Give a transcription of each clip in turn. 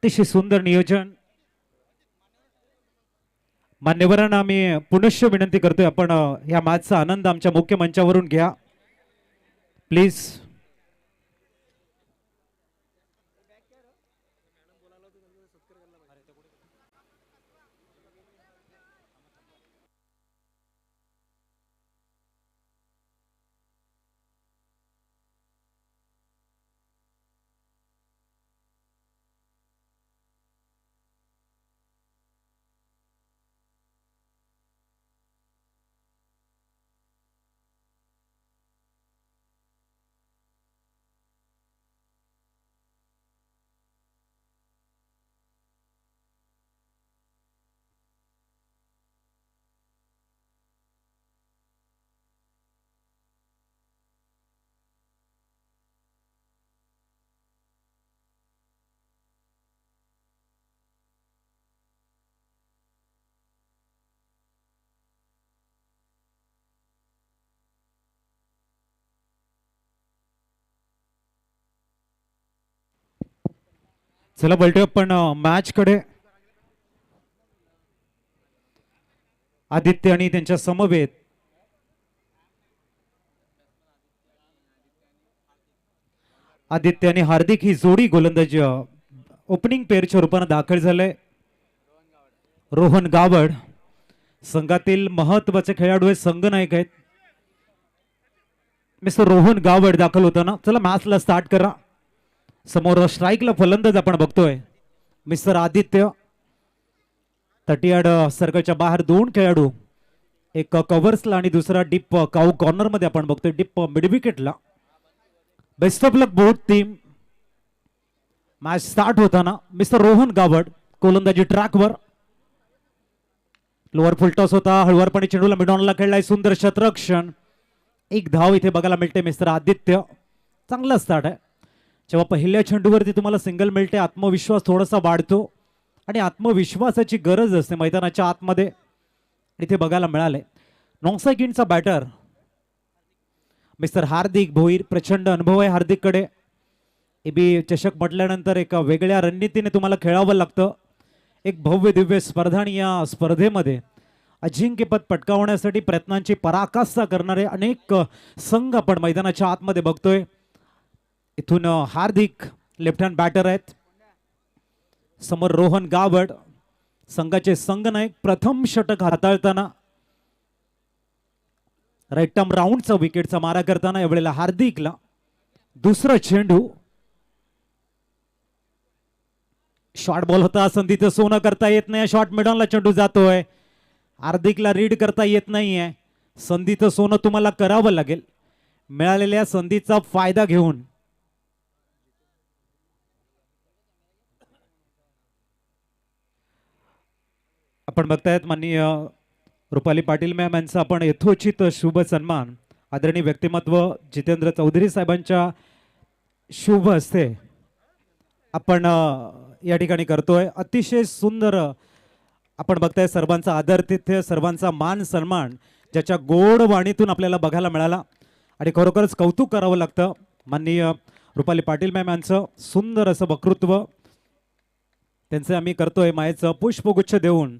अतिशय सुंदर नियोजन. मान्यवरांना आम्ही पुनश्च विनंती करतोय, आपण या मॅचचा आनंद आमच्या मुख्य मंचावरून घ्या प्लीज. चला बोलतोय आपण मॅच कडे. आदित्य आणि त्यांच्या समवेत आदित्य आणि हार्दिक ही जोडी गोलंदाज ओपनिंग पेअरच्या रूपाने दाखल झाले. रोहन गावड संघातील महत्वाचे खेळाडू आहेत, संघनायक आहेत. मिस्टर रोहन गावड दाखल होताना. चला मॅचला स्टार्ट करा. समोर स्ट्राईकला फलंदाज आपण बघतोय मिस्टर आदित्य. तटियाड सर्कलच्या बाहेर दोन खेळाडू, एक कव्हर्सला आणि दुसरा डीप काऊ कॉर्नर मध्ये आपण बघतोय, डीप मिड विकेटला. Best of luck both team. Match start होताना मिस्टर रोहन गावड गोलंदाजी ट्रॅकवर. लोअर फुलटॉस होता, हळुवारपणे चेंडूला मिडॉनला खेळलाय, सुंदर शतरक्षण. एक धाव इथे बघायला मिळते मिस्टर आदित्य. चांगला स्टार्ट आहे. जेव्हा पहिल्या चेंडूवरती तुम्हाला सिंगल मिळते, आत्मविश्वास थोडासा वाढतो आणि आत्मविश्वासाची गरज असते मैदानाच्या आतमध्ये. इथे बघायला मिळाले. नॉनसायकिनचा बॅटर मिस्टर हार्दिक भोईर. प्रचंड अनुभव आहे हार्दिककडे. एबी चषक म्हटल्यानंतर एका वेगळ्या रणनीतीने तुम्हाला खेळावं लागतं. एक भव्य दिव्य स्पर्धा आणि या स्पर्धेमध्ये अजिंक्यपद पटकावण्यासाठी प्रयत्नांची पराकाष्ठा करणारे अनेक संघ आपण मैदानाच्या आतमध्ये बघतोय. इथून हार्दिक लेफ्ट हँड बॅटर आहेत. समोर रोहन गावड संघाचे संघनायक. प्रथम षटक हाताळताना राईट टर्म राऊंडचा विकेटचा मारा करताना यावेळेला हार्दिकला दुसरा चेंडू. शॉर्ट बॉल होता, संधीचं सोनं करता येत नाही. शॉर्ट मिडॉनला चेंडू जातोय. हार्दिकला रीड करता येत नाहीये. संधीचं सोनं तुम्हाला करावं लागेल. मिळालेल्या संधीचा फायदा घेऊन आपण बघतायत माननीय रुपाली पाटील मॅम यांचा आपण यथोचित शुभ सन्मान आदरणीय व्यक्तिमत्व जितेंद्र चौधरी साहेबांच्या शुभ हस्ते आपण या ठिकाणी करतोय. अतिशय सुंदर आपण बघताय. सर्वांचा आदर तिथे, सर्वांचा मान सन्मान ज्याच्या गोड वाणीतून आपल्याला बघायला मिळाला आणि खरोखरच कौतुक करावं लागतं. माननीय रुपाली पाटील मॅम यांचं सुंदर असं वक्तृत्व त्यांचे आम्ही करतोय. मायेचं पुष्पगुच्छ देऊन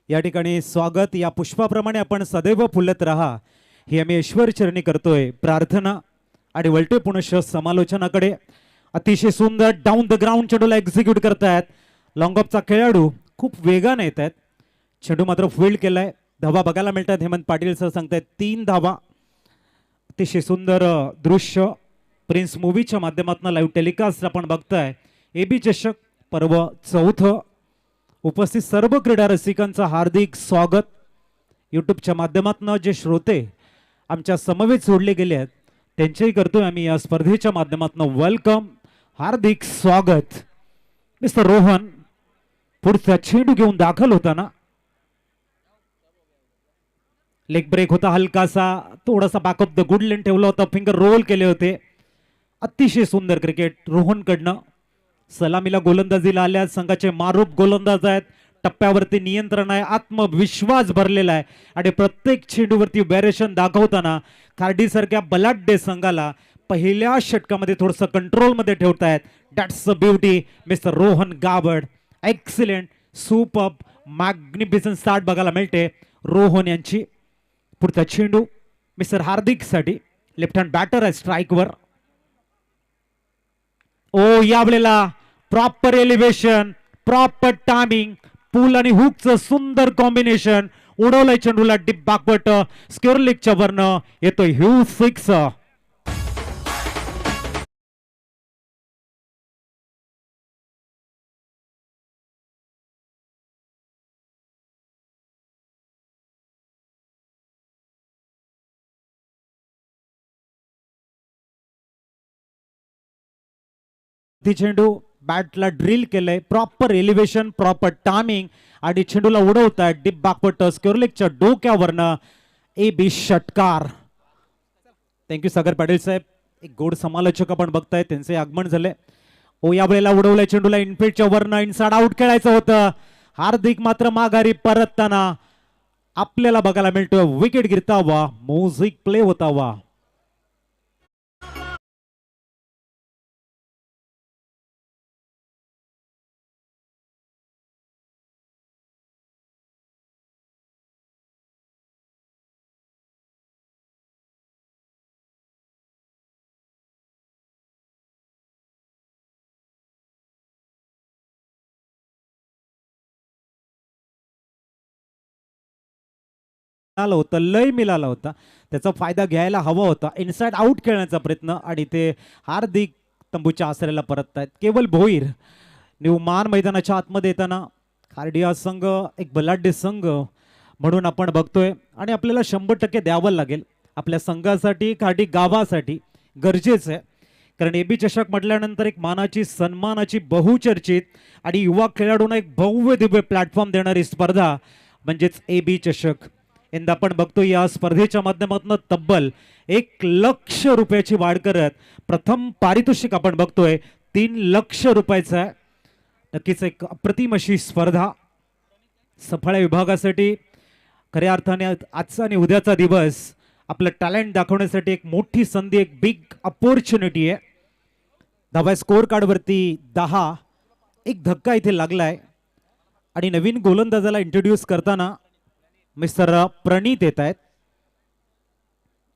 या ठिकाणी स्वागत. या पुष्पाप्रमाणे आपण सदैव फुलत राहा ही आम्ही ईश्वर चरणी करतोय प्रार्थना. आणि वळतोय पुनश्च समालोचनाकडे. अतिशय सुंदर डाऊन द ग्राउंड चेंडूला एक्झिक्यूट करतायत. लॉंग ऑफचा खेळाडू खूप वेगाने येत आहेत. चेंडू मात्र फील्ड केलाय. धावा बघायला मिळतात. हेमंत पाटील सर सांगतायत 3 धावा. अतिशय सुंदर दृश्य प्रिन्स मूवीच्या माध्यमातून लाईव्ह टेलिकास्ट आपण बघताय. एबी चषक पर्व 4. उपस्थित सर्व क्रीडा रसिकांचं हार्दिक स्वागत. यूट्यूबच्या माध्यमातून जे श्रोते आमच्या समवेत जोडले गेले आहेत त्यांचेही करतोय आम्ही या स्पर्धेच्या माध्यमातून वेलकम, हार्दिक स्वागत. मिस्टर रोहन पुढचा चेंडू घेऊन दाखल होताना लेग ब्रेक होता हलकासा. थोडासा बॅक ऑफ द गुड लेन ठेवला होता. फिंगर रोल केले होते. अतिशय सुंदर क्रिकेट रोहनकडनं. सलामीला गोलंदाजीला आल्या संघाचे मारूफ गोलंदाज आहेत. टप्प्यावरती नियंत्रण आहे, आत्मविश्वास भरलेला आहे आणि प्रत्येक चेंडूवरती व्हेरिएशन दाखवताना खार्डी सारख्या बलाढ्य संघाला पहिल्या षटकामध्ये थोडंसं कंट्रोलमध्ये ठेवतायत. That's the beauty mister Rohan Gawad. Excellent, super, magnificent start बघायला मिळते रोहन यांची. पुढचा चेंडू मिस्टर हार्दिक साठी. लेफ्ट हँड बॅटर आहे स्ट्राईकवर. ओ यावेळेला proper elevation, proper timing, pull आणि हुकचं सुंदर कॉम्बिनेशन. उडवलंय चेंडूला डीप बॅकवर्ड स्क्वेअर लेगच्या वरन येतोय ह्यूज सिक्स. चेंडू बॅटला ड्रिल केलंय. प्रॉपर एलिव्हेशन, प्रॉपर टायमिंग आणि चेंडूला उडवताय डीप बॅकवर्ड स्क्वेअर लेगच्या डोक्यावरनं. ए बी षटकार. थँक्यू सागर पाटील साहेब. एक गोड समालोचक आपण बघताय, त्यांचे आगमन झाले. ओ या वेळेला उडवलंय चेंडूला इनफिल्डच्या वरनं. इनसाइड आउट खेळायचं होतं. हार्दिक मात्र माघारी परतताना आपल्याला बघायला मिळतोय विकेट गिरतावा, म्युझिक प्ले होतावा. होता, लय मिळाला होता, त्याचा फायदा घ्यायला हवा होता. इनसाइड आउट खेळण्याचा प्रयत्न आणि ते हार्दिक तंबूच्या आसऱ्याला परततायत. केवल भोईर न्यूमान मैदानाच्या आतमध्ये येताना खार्डिया संघ एक बलाढ्य संघ म्हणून आपण बघतोय आणि आपल्याला 100% द्यावं लागेल आपल्या संघासाठी, खार्डी गावासाठी गरजेचं आहे. कारण एबी चषक म्हटल्यानंतर एक मानाची, सन्मानाची, बहुचर्चित आणि युवा खेळाडूंना एक भव्य दिव्य प्लॅटफॉर्म देणारी स्पर्धा म्हणजेच एबी चषक. यंदा आपण बघतो या स्पर्धेच्या माध्यमातून तब्बल 1,00,000 रुपयाची वाढ करत प्रथम पारितोषिक आपण बघतोय 3,00,000 रुपयाचं आहे. नक्कीच एक अप्रतिम अशी स्पर्धा सफळ विभागासाठी. खऱ्या अर्थाने आजचा आणि उद्याचा दिवस आपलं टॅलेंट दाखवण्यासाठी एक मोठी संधी, एक बिग अपॉर्च्युनिटी आहे. 10व्या स्कोअर कार्डवरती 10. एक धक्का इथे लागलाय आणि नवीन गोलंदाजाला इंट्रोड्यूस करताना मिस्टर प्रणीत येत आहेत.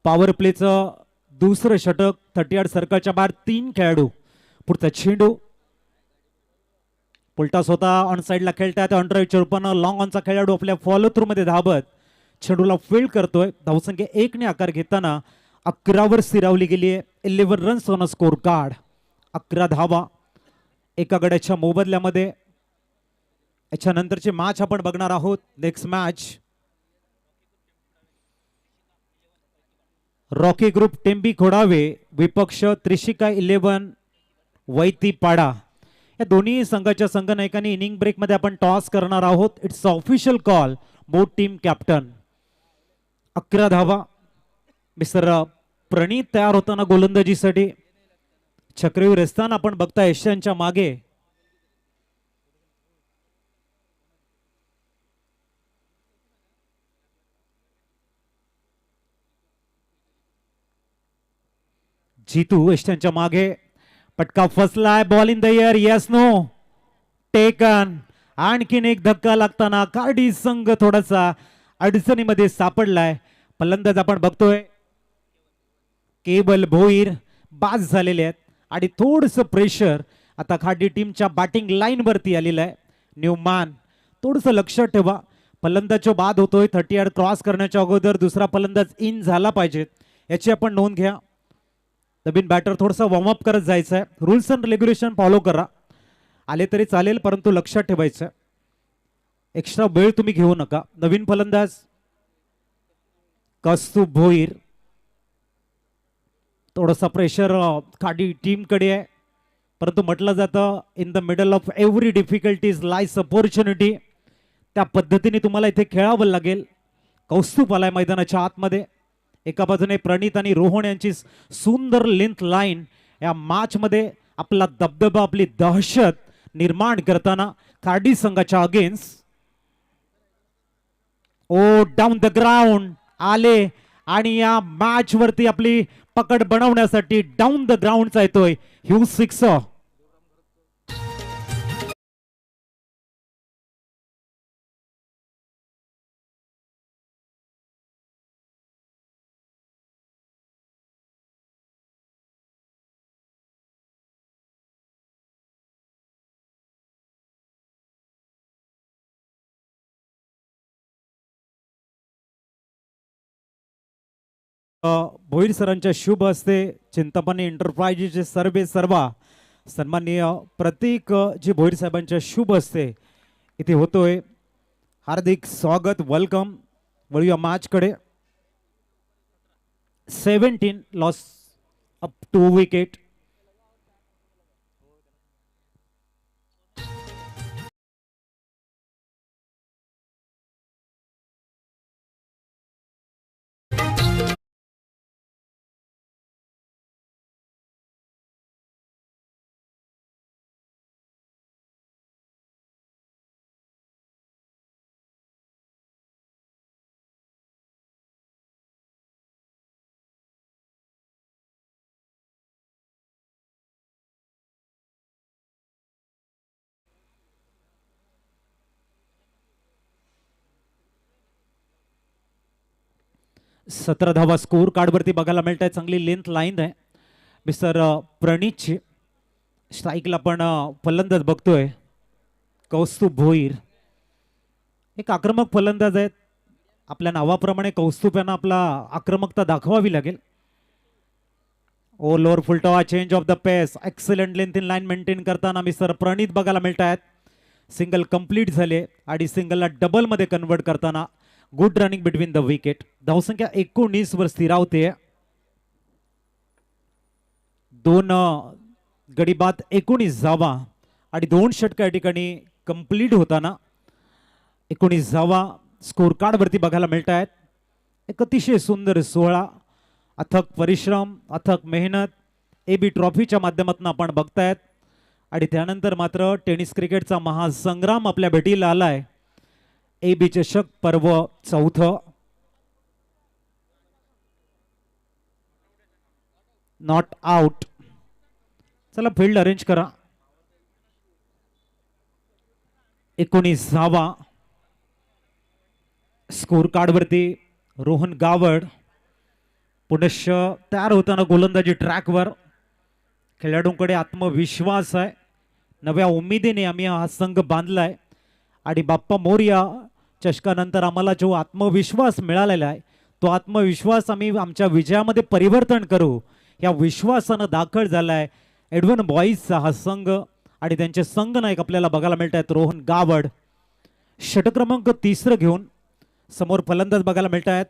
पॉवर प्लेचं दुसरं षटक. 38 सर्कलच्या बाहेर 3 खेळाडू. पुढचा चेंडू पुलटास होता, ऑन साइडला खेळतात. अंडरच्या रूपानं लॉंग ऑनचा खेळाडू आपल्या फॉलो थ्रू मध्ये धावत चेंडूला फील्ड करतोय. धावसंख्या 1 ने आकार घेताना 11 स्थिरावली गेली आहे. 11 रन्स ऑन स्कोर कार्ड. 11 धावा एका गड्याच्या मोबदल्यामध्ये. याच्यानंतरची मॅच आपण बघणार आहोत. Next match Rocky group Tembi Khodave विपक्ष त्रिशिका 11 वैतीपाडा. या दोन्ही संघाच्या संघनायकांनी इनिंग ब्रेक मध्ये आपण टॉस करणार आहोत. It's official call. Both team captain. 11 धावा. मिस्टर प्रणीत तयार होताना गोलंदाजीसाठी. चक्रवीर असताना आपण बघता यशांच्या मागे जीतू यशांच्या मागे. पटका फसलाय. Ball in the air. Yes no taken. आणखीन एक धक्का लागताना कार्डी संघ थोडासा अडचणीमध्ये सापडलाय. फलंदाज आपण बघतोय केवल भोईर बाद झालेले आहेत आणि थोडस प्रेशर आता खाडी टीमच्या बॅटिंग लाईन वरती आलेलं आहे. न्यूमॅन थोडस लक्षात ठेवा, फलंदाज बाद होतोय. 38 क्रॉस करण्याच्या अगोदर दुसरा फलंदाज इन झाला पाहिजे, याची आपण नोंद घ्या. नवीन बॅटर थोडंसं वॉर्मअप करत जायचं आहे. रूल्स अँड रेग्युलेशन फॉलो करा. आले तरी चालेल, परंतु लक्षात ठेवायचं एक्स्ट्रा वेळ तुम्ही घेऊ नका. नवीन फलंदाज कौस्तुभ भोईर. थोडासा प्रेशर खाडी टीम कडे आहे, परंतु म्हटलं जातं in the middle of every difficulties lice opportunity. त्या पद्धतीने तुम्हाला इथे खेळावं लागेल. कौस्तुभ आलाय मैदानाच्या आतमध्ये. एका बाजूने प्रणीत आणि रोहन यांची सुंदर लेंथ लाईन या मॅच मध्ये आपला दबदबा, आपली दहशत निर्माण करताना खाडी संघाच्या against. Oh down the ground आले आणि या मॅच वरती आपली पकड बनवण्यासाठी डाऊन द ग्राउंडचा येतोय ह्यू सिक्स. भोईर सरांच्या शुभ हस्ते चिंतामणी एंटरप्राइजेसचे सर्वे सर्वा सन्माननीय प्रतीक जी भोईर साहेबांच्या शुभ हस्ते इथे होतोय. हार्दिक स्वागत, वेलकम. वळूया मॅच कडे. 17 लॉस अप 2 विकेट. सतरा धावा स्कोर कार्ड वरती बघायला मिळत आहे. चांगली लेंथ लाईन आहे मिस्टर प्रणीतची. स्ट्राईकला पण फलंदाज बघतोय कौस्तुभ भोईर. एक आक्रमक फलंदाज आहेत. आपल्या नावाप्रमाणे कौस्तुभ यांना आपला आक्रमकता दाखवावी लागेल. ओ लोअर फुलटॉवा change of the pace. Excellent length in line maintain करताना मिस्टर प्रणीत बघायला मिळत आहेत. सिंगल कंप्लीट झाले आणि सिंगलला डबल मध्ये कन्वर्ट करताना good running between the wicket. धावसंख्या 19 वर स्थिरावते. दोन गडी बाद 19 धावा आणि 2 षटका या ठिकाणी कंप्लीट होताना 19 धावा स्कोर कार्ड वरती बघायला मिळत आहेत. एक अतिशय सुंदर सोहळा, अथक परिश्रम, अथक मेहनत AB ट्रॉफीच्या माध्यमातून आपण बघतायत. आणि त्यानंतर मात्र टेनिस क्रिकेटचा महासंग्राम आपल्या भेटीला आलाय. AB चषक पर्व 4. Not out. चला फील्ड अरेंज करा. 19 धावा स्कोर कार्ड वरती. रोहन गावड पुनश्च तयार होताना गोलंदाजी ट्रॅकवर. खेळाडूंकडे आत्मविश्वास आहे. नव्या उमेदीने आम्ही हा संघ बांधलाय आणि बाप्पा मोरया चषकानंतर आम्हाला जो आत्मविश्वास मिळालेला आहे तो आत्मविश्वास आम्ही आमच्या विजयामध्ये परिवर्तन करू या विश्वासानं दाखल झालाय एडवन बॉईजचा हा संघ. आणि त्यांचे संघनायक आपल्याला बघायला मिळत आहेत रोहन गावड. षटक क्रमांक 3 घेऊन समोर फलंदाज बघायला मिळत आहेत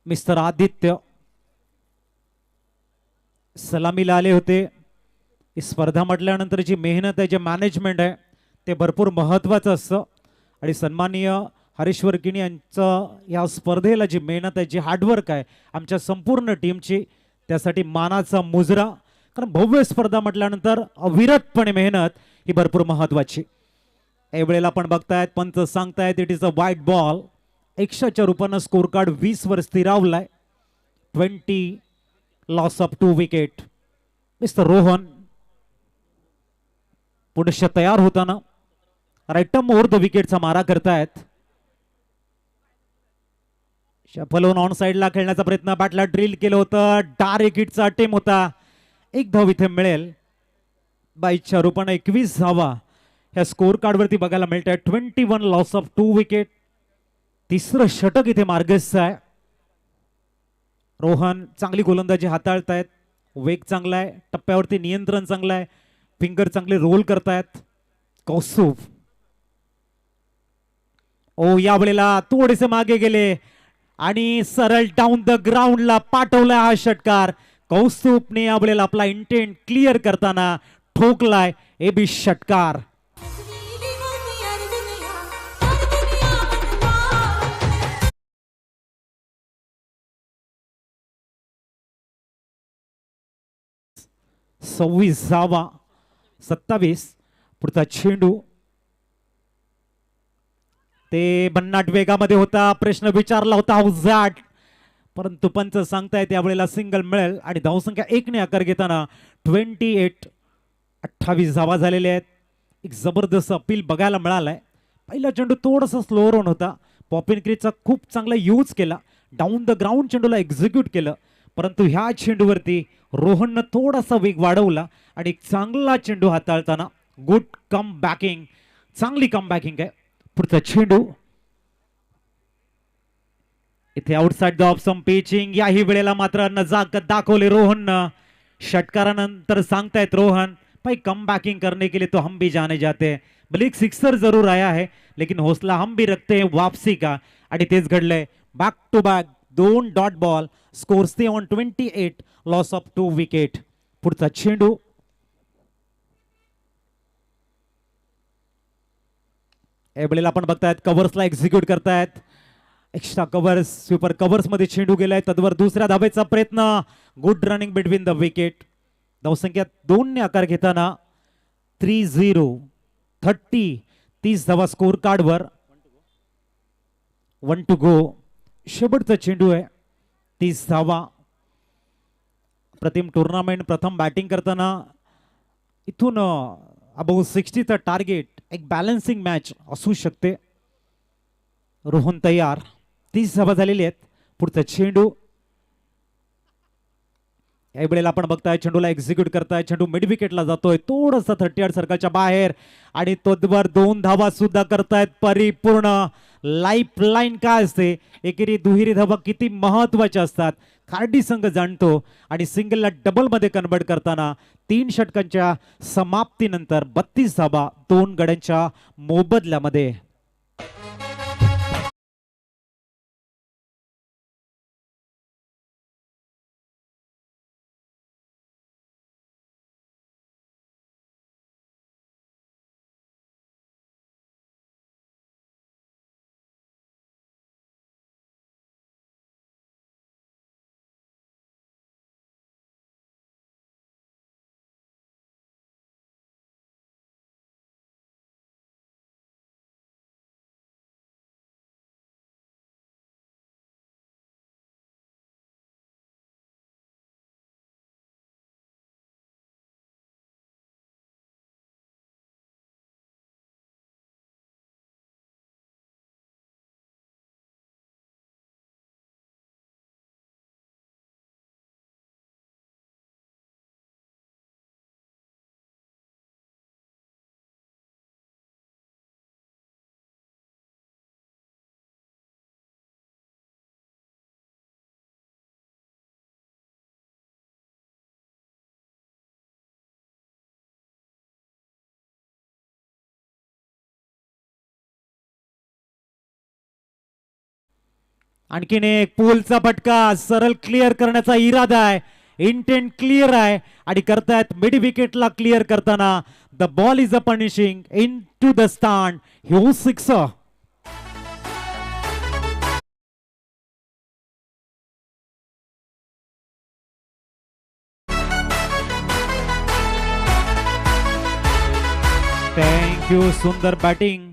मिस्टर आदित्य. सलामीला आले होते. ही स्पर्धा म्हटल्यानंतर जी मेहनत आहे, जे मॅनेजमेंट आहे ते भरपूर महत्त्वाचं असतं. आणि सन्माननीय हरीश्वर किणी यांचं या स्पर्धेला जी मेहनत आहे, जी हार्डवर्क आहे आमच्या संपूर्ण टीमची, त्यासाठी मानाचा मुजरा. कारण भव्य स्पर्धा म्हटल्यानंतर अविरतपणे मेहनत ही भरपूर महत्त्वाची. यावेळेला आपण बघतायत पंच सांगतायत इट इज अ वाईट बॉल. 100च्या रूपानं स्कोर कार्ड 20 वर स्थिरावलाय. 20 loss of 2 wicket. Mister Rohan पुनश्च तयार होताना राईटम ओव्हर द विकेटचा मारा करतायत. शफल ऑन साइडला खेळण्याचा प्रयत्न, बॅटला ड्रिल केलं होतं. डायरेक्ट हिटचा अटेम्प्ट होता. 1 धाव इथे मिळेल. 22च्या रूपाने 21 धावा ह्या स्कोर कार्ड वरती बघायला मिळत आहे. 21 लॉस ऑफ 2 विकेट. तिसरं षटक इथे मार्गस्थ आहे. रोहन चांगली गोलंदाजी हाताळतायत. वेग चांगला आहे, टप्प्यावरती नियंत्रण चांगलं आहे, फिंगर चांगले रोल करतायत. कौस्तुभ ओ या वेळेला थोडेसे मागे गेले आणि सरळ डाऊन द ग्राउंडला पाठवलाय हा षटकार. कौस्तुभने या वेळेला आपला इंटेंट क्लिअर करताना ठोकलाय AB षटकार. सव्वीस धावा. 27 पुढचा चेंडू ते भन्नाट वेगामध्ये होता, प्रश्न विचारला होता अवजाट, परंतु पंच सांगताय त्यावेळेला सिंगल मिळेल आणि धावसंख्या 1 ने आकार घेताना 28 धावा झालेल्या आहेत. एक जबरदस्त अपील बघायला मिळालाय. पहिला चेंडू थोडासा स्लोअर ऑन होता. पॉपिन क्रीजचा खूप चांगला यूज केला, डाऊन द ग्राउंड चेंडूला एक्झिक्यूट केलं, परंतु ह्या चेंडूवरती रोहननं थोडासा वेग वाढवला आणि एक चांगला चेंडू हाताळताना गुड कम बॅकिंग, चांगली कम बॅकिंग आहे. पुढचा चेंडू इथे outside the off some pitching. याही वेळेला मात्र नजाकत दाखवले रोहननं. षटकारानंतर सांगतायत रोहन, भाई कम बैकिंग करने के लिए तो हम भी जाने जाते हैं, भले एक सिक्सर जरूर आया है लेकिन हौसला हम भी रखते हैं वापसी का. आणि तेच घडलंय. Back to back 2 dot ball, score stay on 28, loss of 2 wicket. पुढचा चेंडू यावेळेला आपण बघतायत कव्हर्सला एक्झिक्यूट करतायत. एक्स्ट्रा कव्हर्स, स्वीपर कव्हर्स मध्ये चेंडू गेलाय. तद्वर दुसऱ्या धावेचा प्रयत्न, good running between the wicket. धावसंख्या 2 ने आकार घेताना 30 धावा स्कोर कार्डवर. 1 टू गो. शेवटचा चेंडू आहे, 30 धावा. प्रतिम टुर्नामेंट प्रथम बॅटिंग करताना इथून अबाउट 60चं टार्गेट, एक बॅलन्सिंग मॅच असू शकते. रोहन तयार, 30 धावा झालेली आहेत. पुढचा चेंडू या वेळेला आपण बघताय चेंडूला एक्झिक्यूट करताय. चेंडू मिड विकेटला जातोय, थोडासा 38 सर्कलच्या बाहेर आणि तोदवर 2 धावा सुद्धा करतायत परिपूर्ण. लाईफ लाईन काय असते, एकेरी दुहेरी धावा किती महत्वाच्या असतात खार्डी संघ जाणतो. आणि सिंगलला डबल मध्ये कन्वर्ट करताना 3 षटकांच्या समाप्तीनंतर 32 धावा 2 गड्यांच्या मोबदल्यामध्ये. आणखीन एक पोलचा फटका, सरळ क्लिअर करण्याचा इरादा आहे, इंटेंट क्लिअर आहे आणि करतायत मिड विकेटला क्लिअर करताना. The ball is a punishing into the stand. ह्यो सिक्सर. थँक्यू, सुंदर बॅटिंग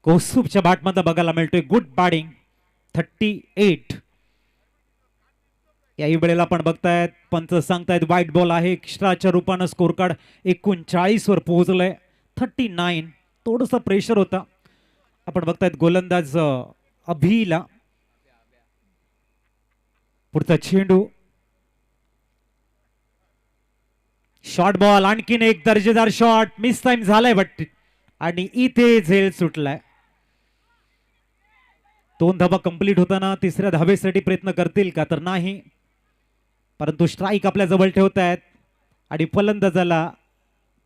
कौस्तुभच्या बॅटमध्ये बघायला मिळतोय. Good batting. 38. याही वेळेला आपण बघतायत पंच सांगतायत वाईट बॉल आहे. एक्स्ट्राच्या रूपानं स्कोर कार्ड 39 वर पोहोचलंय. 39. थोडंसं प्रेशर होता. आपण बघतायत गोलंदाज अभिला. पुढचा चेंडू, शॉर्ट बॉल, आणखीन एक दर्जेदार शॉट. मिस टाइम झालाय बट आणि इथे झेल सुटलाय. 2 धावा कंप्लीट होताना तिसऱ्या धावेसाठी प्रयत्न करतील का, तर नाही, परंतु स्ट्राईक आपल्या जवळ ठेवत आहेत आणि फलंदाजाला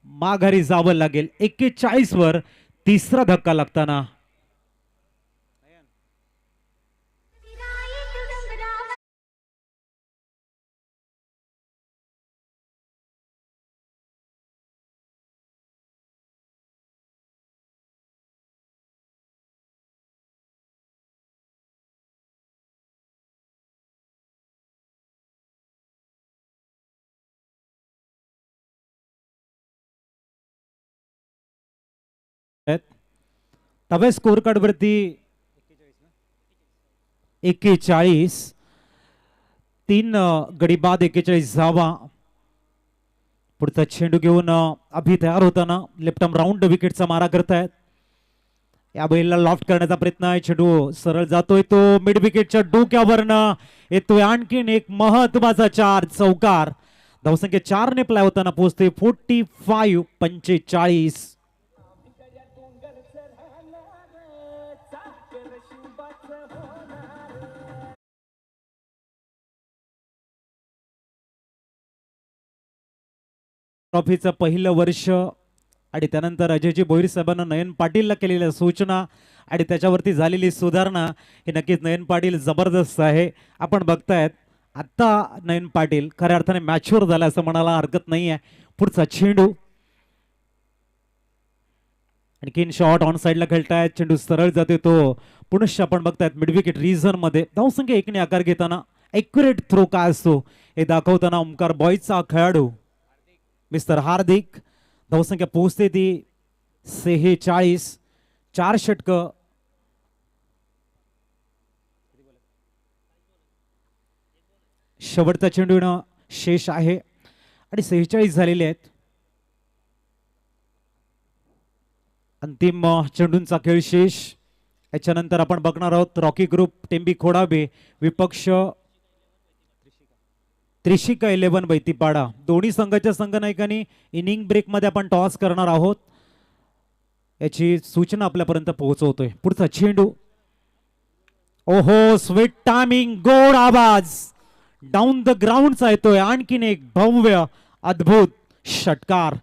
माघारी जावं लागेल. 41 वर तिसरा धक्का लागताना. डाव्या स्कोर कार्ड वरती 41, 3 गडी बाद 41 धावा. पुढचा चेंडू घेऊन अभि तयार होताना लेफ्ट आर्म राऊंड विकेटचा मारा करतायत. या बैलला लॉफ्ट करण्याचा प्रयत्न आहे. चेंडू सरळ जातोय तो मिड विकेटच्या डोक्यावरनं येतोय. आणखीन एक महत्वाचा 4 चौकार. धावसंख्या 4 ने प्लाय होताना पोहोचते 45. ट्रॉफीचं पहिलं वर्ष आणि त्यानंतर अजयजी भोईर साहेबांना नयन पाटीलला केलेल्या सूचना आणि त्याच्यावरती झालेली सुधारणा हे नक्कीच नयन पाटील जबरदस्त आहे. आपण बघतायत आता नयन पाटील खऱ्या अर्थाने मॅच्युअर झाला असं म्हणायला हरकत नाही आहे. पुढचा चेंडू आणखीन शॉट ऑन साइडला खेळतायत. चेंडू सरळ जाते तो पुनश्च आपण बघतायत मिड विकेट रिझन मध्ये धावसंख्या 1 ने आकार घेताना एक्युरेट थ्रो काय असतो हे दाखवताना ओमकार बॉयचा खेळाडू मिस्टर हार्दिक. धावसंख्या पोहोचते ती 46. 4 षटकं. शेवटचा चेंडू येणं शेष आहे आणि 46 झालेले आहेत. अंतिम चेंडूंचा खेळ शेष. याच्यानंतर आपण बघणार आहोत रॉकी ग्रुप टेंबी खोडाबे विपक्ष त्रिशिका 11 बैतीपाडा. दोन्ही संघाच्या संघनायकांनी इनिंग ब्रेक मध्ये आपण टॉस करणार आहोत याची सूचना आपल्यापर्यंत पोहोचवतोय. पुढचा चेंडू ओहो स्वीट टायमिंग गोड आवाज डाऊन द ग्राउंडचा येतोय. आणखीन एक भव्य अद्भुत षटकार.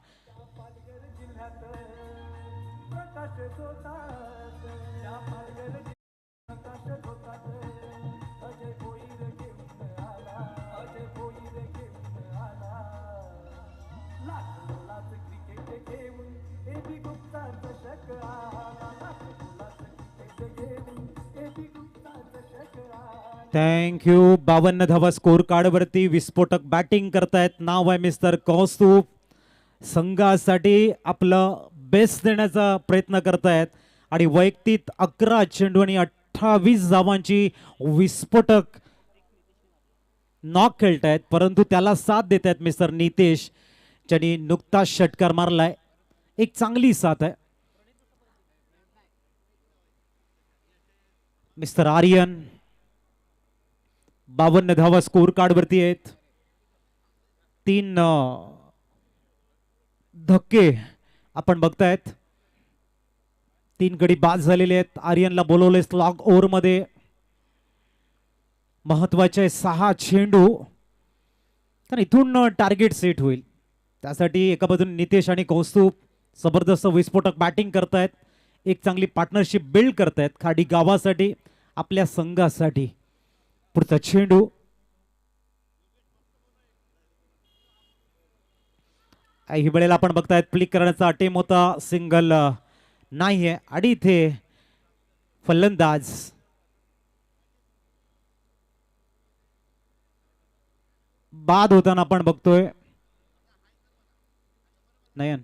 थँक्यू. 52 धावा स्कोर कार्ड वरती विस्फोटक बॅटिंग करतायत. नाव आहे मिस्टर कौस्तुभ. संघासाठी आपलं बेस्ट देण्याचा प्रयत्न करतायत आणि वैयक्तिक 11 चेंडू आणि 28 धावांची विस्फोटक नॉक खेळतायत. परंतु त्याला साथ देत आहेत मिस्टर नितेश ज्यांनी नुकताच षटकार मारलाय. एक चांगली साथ आहे. मिस्टर आर्यन 52 धावा स्कोर कार्ड वरती आहेत. 3 धक्के आपण बघतायत. 3 गडी बाद झालेले आहेत. आर्यनला बोलवले स्लॉग ओव्हर मध्ये. महत्वाचे 6 चेंडू कारण इथून टार्गेट सेट होईल त्यासाठी एका बाजूने नितेश आणि कौस्तुभ जबरदस्त विस्फोटक बॅटिंग करतायत. एक चांगली पार्टनरशिप बिल्ड करतायत खाडी गावासाठी आपल्या संघासाठी. पुढचा चेंडू ही वेळेला आपण बघतायत प्लिक करण्याचा अटेम होता. सिंगल नाहीये आणि इथे फलंदाज बाद होताना आपण बघतोय. नयन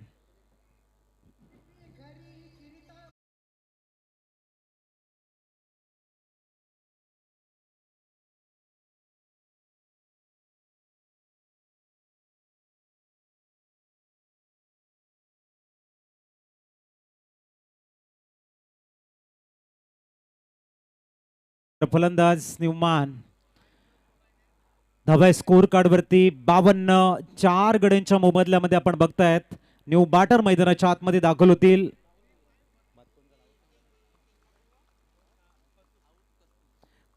फलंदाज न्यूमान धावा स्कोर कार्ड वरती 52. 4 गड्यांच्या मोबदल्यामध्ये आपण बघतायत न्यू बॅटर मैदानाच्या आतमध्ये दाखल होतील.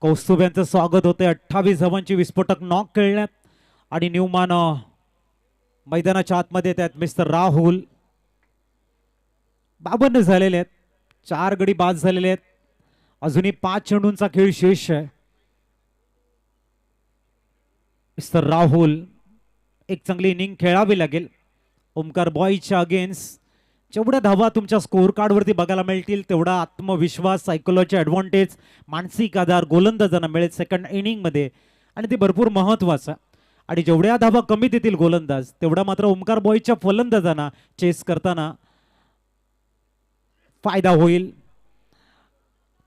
कौस्तुभ यांचं स्वागत होते. 28 धावांची विस्फोटक नॉक खेळण्यात आणि न्यूमान मैदानाच्या आतमध्ये येतात. मिस्टर राहुल 52 झालेले आहेत. 4 गडी बाद झालेले आहेत. अजूनही 5 चेंडूंचा खेळ शेष आहे. मिस्टर राहुल एक चांगली इनिंग खेळावी लागेल. ओमकार बॉयच्या अगेन्स्ट जेवढ्या धावा तुमच्या स्कोर कार्ड वरती बघायला मिळतील तेवढा आत्मविश्वास सायकोलॉजी ॲडव्हान्टेज मानसिक आधार गोलंदाजांना मिळेल सेकंड इनिंग मध्ये आणि ते भरपूर महत्वाचं. आणि जेवढ्या धावा कमी देतील गोलंदाज तेवढा मात्र ओमकार बॉयच्या फलंदाजांना चेस करताना फायदा होईल.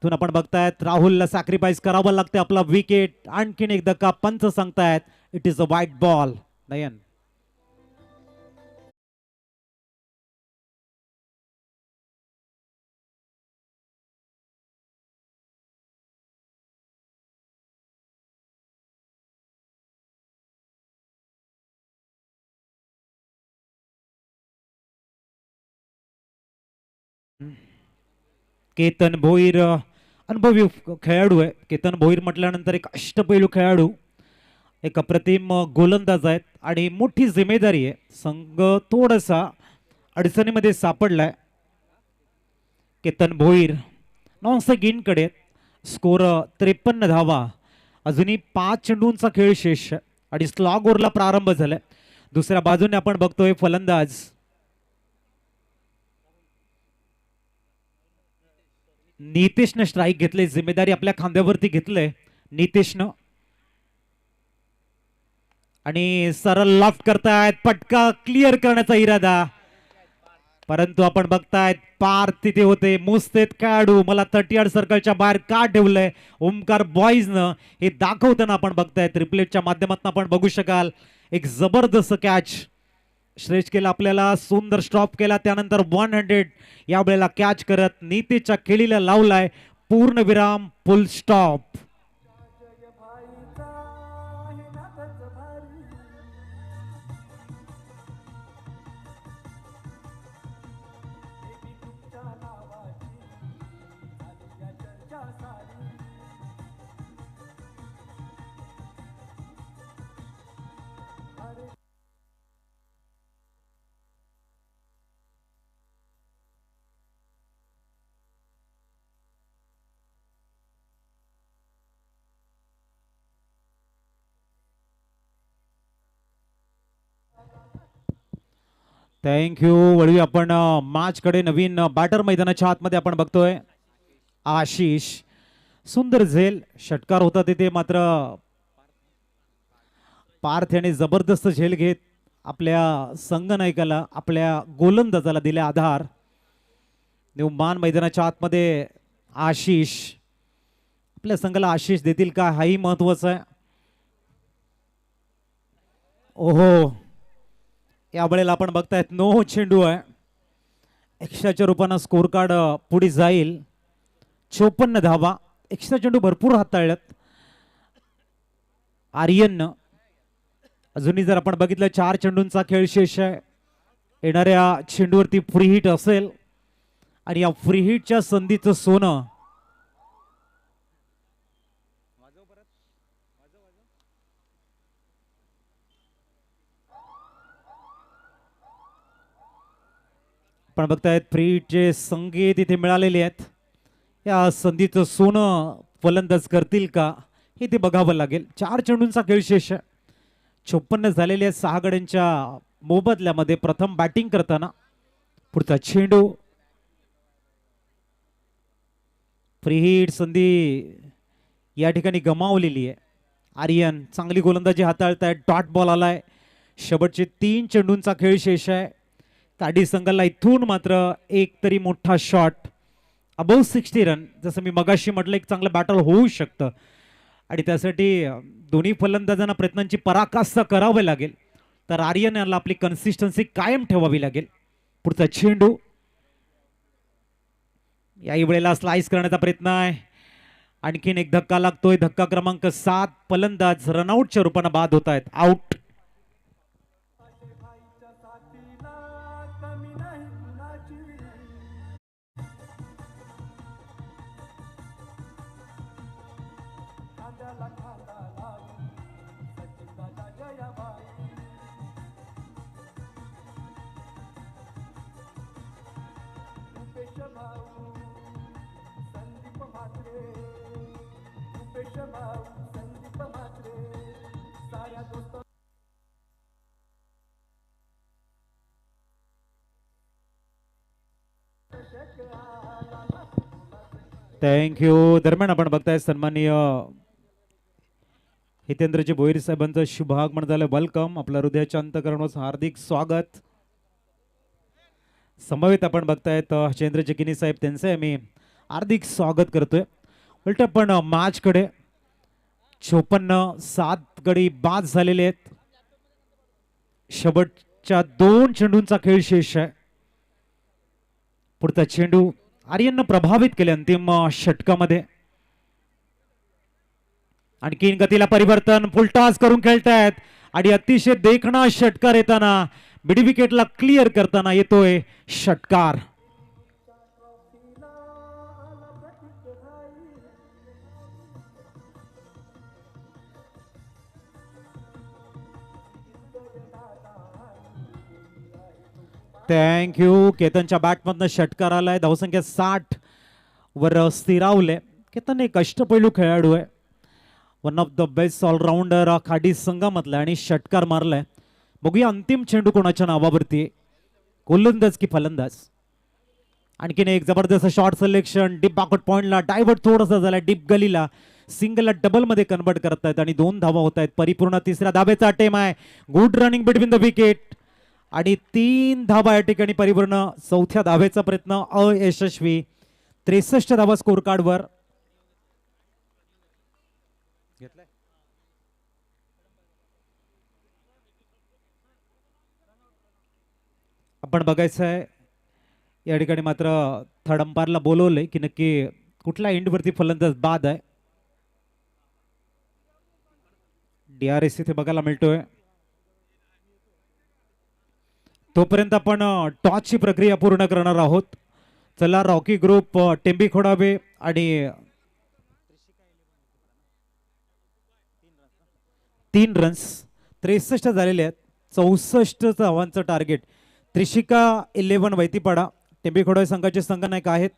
तून आपण बघतायत राहुलला सॅक्रिफाईस करावं लागते आपला विकेट. आणखीन एक धक्का पंच सांगतायत इट इज अ वाईट बॉल. नयन केतन भोईर अनुभवी खेळाडू आहे. केतन भोईर म्हटल्यानंतर एक अष्टपैलू खेळाडू, एक अप्रतिम गोलंदाज आहेत आणि मोठी जिम्मेदारी आहे. संघ थोडासा अडचणीमध्ये सापडलाय. केतन भोईर नॉनसेगिनकडे स्कोर 53 धावा. अजूनही 5 चेंडूंचा खेळ शेष आणि स्लॉग ओव्हरला प्रारंभ झालाय. दुसऱ्या बाजूने आपण बघतोय फलंदाज नितेशनं स्ट्राईक घेतले. जिम्मेदारी आपल्या खांद्यावरती घेतलंय नितेशनं आणि सरळ लॉफ्ट करतायत. पटका क्लिअर करण्याचा इरादा, परंतु आपण बघतायत पार तिथे होते. मुस्तेत खेळाडू मला 30 यार्ड सर्कलच्या बाहेर का ठेवलंय ओमकार बॉईजनं हे दाखवताना आपण बघतायत. रिप्लेच्या माध्यमातून आपण बघू शकाल एक जबरदस्त कॅच. श्रेष्ठ केला आपल्याला, सुंदर स्टॉप केला, त्यानंतर 100 या वेळेला कॅच करत नीतीच्या खेळीला लावलाय पूर्ण विराम, फुल स्टॉप. थँक्यू. वळूया आपण मॅच कडे. नवीन बॅटर मैदानाच्या आतमध्ये आपण बघतोय आशिष. सुंदर झेल षटकार होता तिथे, मात्र पार्थ याने जबरदस्त झेल घेत आपल्या संघनायकाला, आपल्या गोलंदाजाला दिले आधार. मान मैदानाच्या आतमध्ये आशिष आपल्या संघाला आशिष देतील का हाही महत्वाचा आहे. ओहो, या वेळेला आपण बघतायत नो चेंडू आहे. एक्स्ट्राच्या रूपानं स्कोर कार्ड पुढे जाईल. 54 धावा. एक्स्ट्रा चेंडू भरपूर हाताळल्यात आर्यननं. अजूनही जर आपण बघितलं 4 चेंडूंचा खेळ शेष आहे. येणाऱ्या चेंडूवरती फ्री हिट असेल आणि या फ्री हिटच्या संधीचं सोनं आपण बघतायत. फ्री हिटचे संकेत इथे मिळालेले आहेत. या संधीचं सोनं फलंदाज करतील का हे ते बघावं लागेल. 4 चेंडूंचा खेळ शेष आहे. 56 झालेल्या 6 गड्यांच्या मोबदल्यामध्ये प्रथम बॅटिंग करताना पुढचा चेंडू. फ्री हिट संधी या ठिकाणी गमावलेली आहे. आर्यन चांगली गोलंदाजी हाताळतायत. डॉट बॉल आलाय. शेवटचे 3 चेंडूंचा खेळ शेष आहे. काडी संघाला इथून मात्र एक तरी मोठा शॉट अबव 60 रन, जसं मी मगाशी म्हटलं, एक चांगलं बॅटल होऊ शकतं आणि त्यासाठी दोन्ही फलंदाजांना प्रयत्नांची पराकाष्ठा करावी लागेल. तर आर्यन याला आपली कन्सिस्टन्सी कायम ठेवावी लागेल. पुढचा चेंडू याही वेळेला स्लाइस करण्याचा प्रयत्न आहे. आणखीन एक धक्का लागतोय. धक्का क्रमांक 7. फलंदाज रनआउटच्या रूपाने बाद होत आहेत. आउट. थँक्यू. दरम्यान आपण बघताय सन्माननीय हितेंद्रजी भोईर साहेबांचं शुभागमन झालं. वेलकम. आपल्या हृदयाच्या अंतःकरणापासून हार्दिक स्वागत. समवेत आपण बघतायत चंद्र चिकिनी साहेब, त्यांचे आम्ही हार्दिक स्वागत करतोय. उलट पण मॅचकडे 54-7 गडी बाद झालेले आहेत. शेवटच्या 2 चेंडूंचा खेळ शेष आहे. पुढचा चेंडू आर्यननं प्रभावित केले अंतिम षटकामध्ये. आणखीन गतीला परिवर्तन, फुलटॉस करून खेळतायत आणि अतिशय देखणा षटकार येताना मिड विकेटला क्लिअर करताना येतोय षटकार. थँक्यू. केतनच्या बॅटमधनं षटकार आलाय. धावसंख्या 60 वर स्थिरावले. केतन एक अष्टपैलू खेळाडू आहे. One of the best allrounder खाडी संघामधला आणि षटकार मारलाय. बघूया अंतिम चेंडू कोणाच्या नावावरती, गोलंदाज की फलंदाज. आणखीन एक जबरदस्त शॉर्ट सिलेक्शन. डीप बॅकवर्ड पॉइंटला डायव्हर्ट थोडासा झाला. डीप गलीला सिंगलला डबल मध्ये कन्वर्ट करतायत आणि 2 धावा होत आहेत. परिपूर्ण तिसऱ्या धावेचा अटेम आहे. Good running between the wicket आणि 3 धावा या ठिकाणी परिपूर्ण. चौथ्या धावेचा प्रयत्न अयशस्वी. 63 धावा स्कोर कार्डवर. आपण बघायचं आहे या ठिकाणी मात्र थर्ड अंपायरला बोलवलंय की नक्की कुठल्या एंडवरती फलंदाज बाद आहे. DRS इथे बघायला मिळतोय. तोपर्यंत आपण टॉसची प्रक्रिया पूर्ण करणार आहोत. चला रॉकी ग्रुप टेंबी खोडावे आणि 3 रन्स 63 झालेले आहेत. 64 धावांचं टार्गेट. त्रिशिका 11 वैतीपाडा टेंबी खोडावे संघाचे संघनायक आहेत.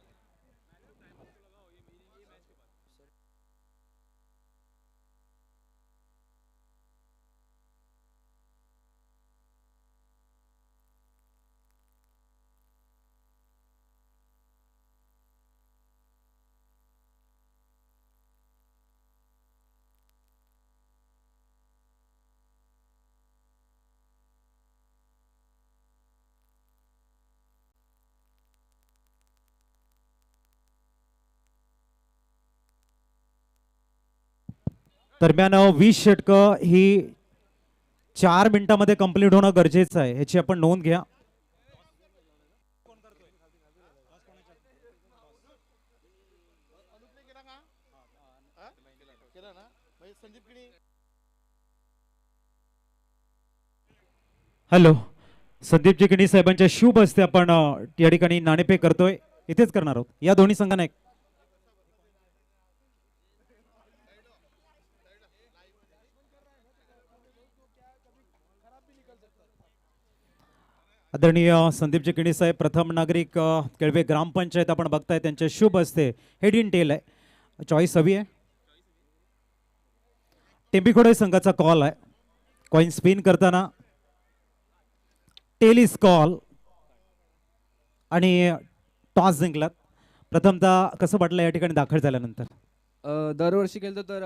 दरम्यान 20 षटकं ही 4 मिनिटांमध्ये कंप्लीट होणं गरजेचं आहे, ह्याची आपण नोंद घ्या. हॅलो, संदीपजी किणी साहेबांच्या शुभ हस्ते आपण या ठिकाणी नाणेफेक करतोय. इथेच करणार आहोत या दोन्ही संघांना. आदरणीय संदीपजी किणी साहेब, प्रथम नागरिक केळवे ग्रामपंचायत आपण बघताय, त्यांच्या शुभ हस्ते हेड इन टेल आहे. चॉईस हवी आहे. टेंबी खोडावे संघाचा कॉल आहे. कॉइन स्पिन करताना टेलिस कॉल आणि टॉस जिंकलात. प्रथमतः कसं वाटलं या ठिकाणी दाखल झाल्यानंतर? दरवर्षी केलं तर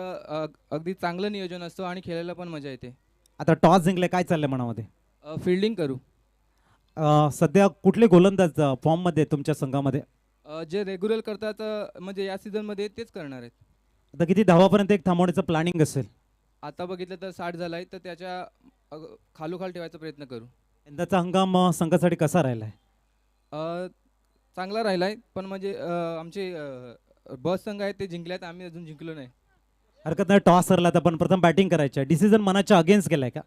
अगदी चांगलं नियोजन असतं आणि खेळायला पण मजा येते. आता टॉस जिंकले, काय चाललंय मनामध्ये? फिल्डिंग करू. सध्या कुठले गोलंदाज फॉर्म मध्ये तुमच्या संघामध्ये? जे रेग्युलर करतात म्हणजे या सीझनमध्ये तेच करणार आहेत. आता किती धावापर्यंत एक थांबवण्याचं प्लॅनिंग असेल? आता बघितलं तर 60 झालाय, तर त्याच्या खालोखाल ठेवायचा प्रयत्न करू. यंदाचा हंगाम संघासाठी कसा राहिलाय? चांगला राहिलाय, पण म्हणजे आमचे बस संघ आहेत ते जिंकल्यात, आम्ही अजून जिंकलो नाही. हरकत नाही, टॉस हरला तर पण प्रथम बॅटिंग करायचं. डिसिजन मनाच्या अगेन्स्ट केलाय का?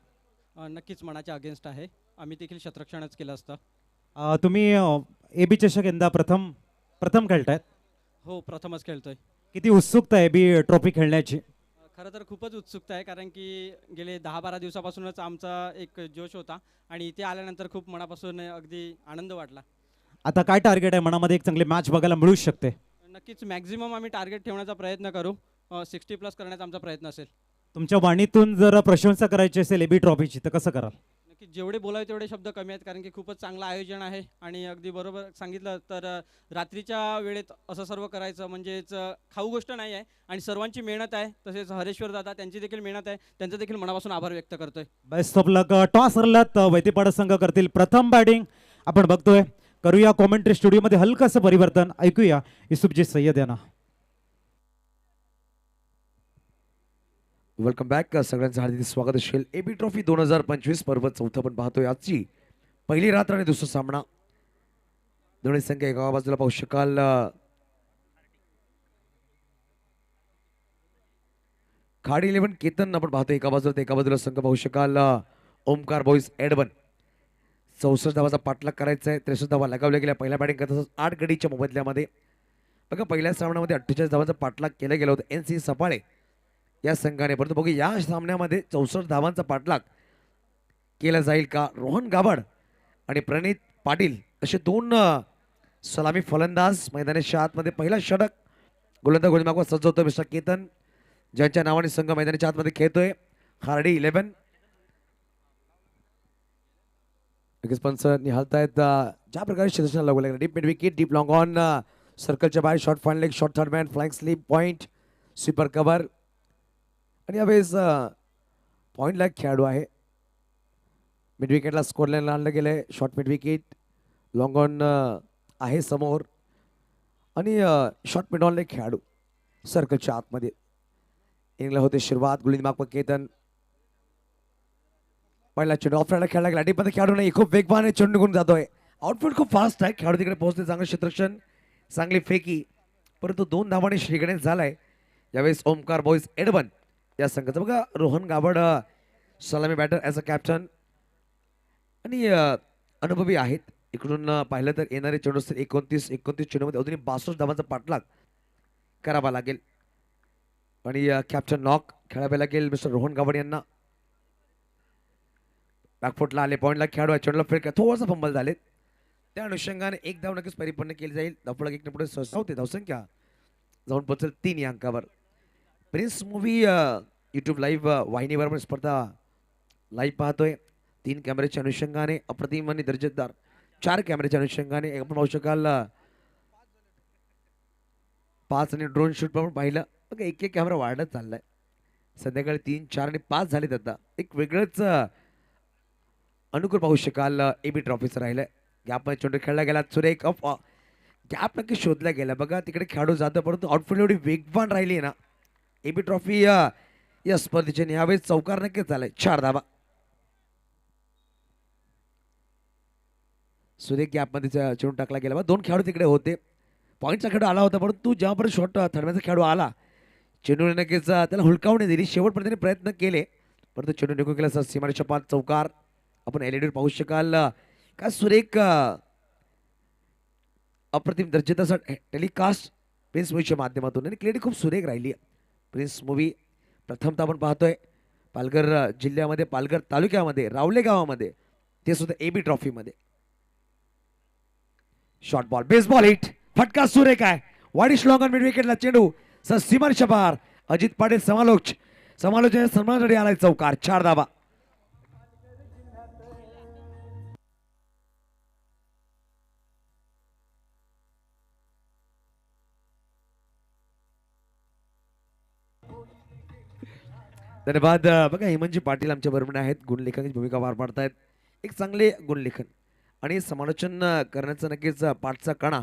नक्कीच मनाच्या अगेन्स्ट आहे. आम्ही देखील क्षेत्ररक्षणच केलं असतं. तुम्ही AB चषक यंदा प्रथम खेळतायत? हो, प्रथमच खेळतोय. किती उत्सुकता आहे AB ट्रॉफी खेळण्याची? खरं तर खूपच उत्सुकता आहे, कारण की गेले 10-12 दिवसापासूनच आमचा एक जोश होता आणि इथे आल्यानंतर खूप मनापासून अगदी आनंद वाटला. आता काय टार्गेट आहे मनामध्ये? एक चांगली मॅच बघायला मिळू शकते. नक्कीच मॅक्झिमम आम्ही टार्गेट ठेवण्याचा प्रयत्न करू. 60+ करण्याचा आमचा प्रयत्न असेल. तुमच्या वाणीतून जर प्रशंसा करायची असेल AB ट्रॉफीची तर कसं कराल? नक्कीच जेवढे बोलावे तेवढे शब्द कमी आहेत, कारण की खूपच चांगलं आयोजन आहे आणि अगदी बरोबर सांगितलं तर रात्रीच्या वेळेत असं सर्व करायचं म्हणजेच खाऊ गोष्ट नाही आहे आणि सर्वांची मेहनत आहे. तसेच हरेश्वर दादा त्यांची देखील मेहनत आहे, त्यांचा देखील मनापासून आभार व्यक्त करतोय. Best of luck. टॉस हरलात वैतीपाडा संघ करतील प्रथम बॅटिंग. आपण बघतोय करूया कॉमेंट्री स्टुडिओमध्ये हलकंसं परिवर्तन. ऐकूया युसुफजी सय्यद यांना. Welcome back. सगळ्यांचं हार्दिक स्वागत असेल. एबी ट्रॉफी 2025 पर्व चौथा पण पाहतोय. आजची पहिली रात्र आणि दुसरा सामना. दोन्ही संघ एका बाजूला पाहू शकाल खाडी 11 केतन आपण पाहतोय एका बाजूला. एका बाजूला संघ पाहू शकाल ओमकार बॉईज एडबन. 64 धावाचा पाठलाग करायचा आहे. 63 धावा लगावल्या गेल्या पहिल्या बॅटिंग करत 8 गडीच्या मोबदल्यामध्ये. बघा पहिल्या सामन्यामध्ये 48 धावाचा पाठलाग केला गेला होता NC सफाळे या संघाने. परंतु बघू या सामन्यामध्ये 64 धावांचा पाठलाग केला जाईल का. रोहन गाभड आणि प्रणित पाटील असे दोन सलामी फलंदाज मैदानाच्या आतमध्ये. पहिला षटक गोलंदाज गोलंदाज सज्ज होतो मिस्टर केतन ज्यांच्या नावाने संघ मैदानाच्या आतमध्ये खेळतोय. खार्डी 11 पंच निहाळतायत ज्या प्रकारे क्षेत्ररक्षण लागू लागलं. Deep mid wicket, deep long on, सर्कलच्या बाहेर short fine leg, short third man, flying sleep, point, sweeper cover. आणि यावेळेस पॉइंटला खेळाडू आहे. मिड विकेटला स्कोर लाईन आणलं गेलंय. Short mid wicket, long on आहे समोर आणि शॉर्ट मिड ऑनला खेळाडू सर्कलच्या आतमध्ये. इनिंगला होते सुरुवात. गुलीमाग केतन पहिला चेंडू ऑफसाईडला खेळला गेला. डीपमध्ये खेळाडू नाही, खूप वेगवान आहे, चेंडू निघून जातोय. आउटफील्ड खूप फास्ट आहे. खेळाडू तिकडे पोहोचते. चांगलं क्षेत्ररक्षण, चांगली फेकी, परंतु 2 धावांनी श्रीगणेश झालाय. यावेळेस ओमकार बॉईज एडबन या संघाचं. बघा रोहन गाभड सलामी बॅटर ॲज अ कॅप्टन आणि अनुभवी आहेत. इकडून पाहिलं तर येणारे चेंडू असतील 29 चेंडूमध्ये अजूनही 62 धावांचा पाठलाग करावा लागेल आणि कॅप्टन नॉक खेळावे लागेल मिस्टर रोहन गाभड यांना. बॅकफुटला आले, पॉईंटला खेळाडू आहे. चेंडूला फेक थोडासा फंबल झाले. त्या अनुषंगाने एक धाव नक्कीच परिपूर्ण केली जाईल. धावफलक 1 पुढे होते. धावसंख्या जाऊन पोहोचेल 3 या अंकावर. प्रिन्स मूवी यूट्यूब लाईव्ह वाहिनीवर आपण स्पर्धा लाईव्ह पाहतोय. 3 कॅमेऱ्याच्या अनुषंगाने अप्रतिम आणि दर्जेदार 4 कॅमेऱ्याच्या अनुषंगाने आपण पाहू शकाल 5 आणि ड्रोन शूट पण पाहिलं. बघा एक कॅमेरा वाढत चाललाय. संध्याकाळी 3, 4 आणि 5 झालेत. आता एक वेगळंच अनुकूल पाहू शकाल एबी ट्रॉफीचं राहिलंय. गॅपमध्ये चेंडू खेळला गेला. सुरेख गॅप नक्की शोधला गेला. बघा तिकडे खेळाडू जातो, परंतु आउटफील्ड एवढी वेगवान राहिली आहे ना एबी ट्रॉफी या स्पर्धेचे. यावेळेस चौकार नक्कीच झालाय. 4 धावा. सुरेख गॅपमध्ये चेंडू टाकला गेला. 2 खेळाडू तिकडे होते. पॉईंटचा खेळाडू आला होता, परंतु जेव्हापर्यंत शॉर्ट थर्डमॅनचा खेळाडू आला चेंडूने नक्कीच त्याला हुलकावणी दिली. शेवटपर्यंत प्रयत्न केले, परंतु चेंडू निघून गेला. सीमारेषा 5 चौकार आपण LED पाहू शकाल. का सुरेख अप्रतिम दर्जेचा टेलिकास्ट प्रिन्स मूवीच्या माध्यमातून आणि क्लिअरिटी खूप सुरेख राहिली. प्रिन्स मूवी प्रथमतः आपण पाहतोय पालघर जिल्ह्यामध्ये, पालघर तालुक्यामध्ये, रावले गावामध्ये, ते सुद्धा एबी ट्रॉफीमध्ये. शॉर्ट बॉल, बेसबॉल हिट, फटका सुरेख आहे. वाईड लॉंग ऑन मिड विकेटला चेंडू सीमारेषा पार. अजित पाटील समालोचन सन्मानासाठी आलाय. चौकार. 4 धावा. धन्यवाद. बघा हेमंतजी पाटील आमच्या बरोबर आहेत. गुणलेखनाची भूमिका पार पाडतायत. एक चांगले गुणलेखन आणि समालोचन करण्याचा नक्कीच पाठचा कणा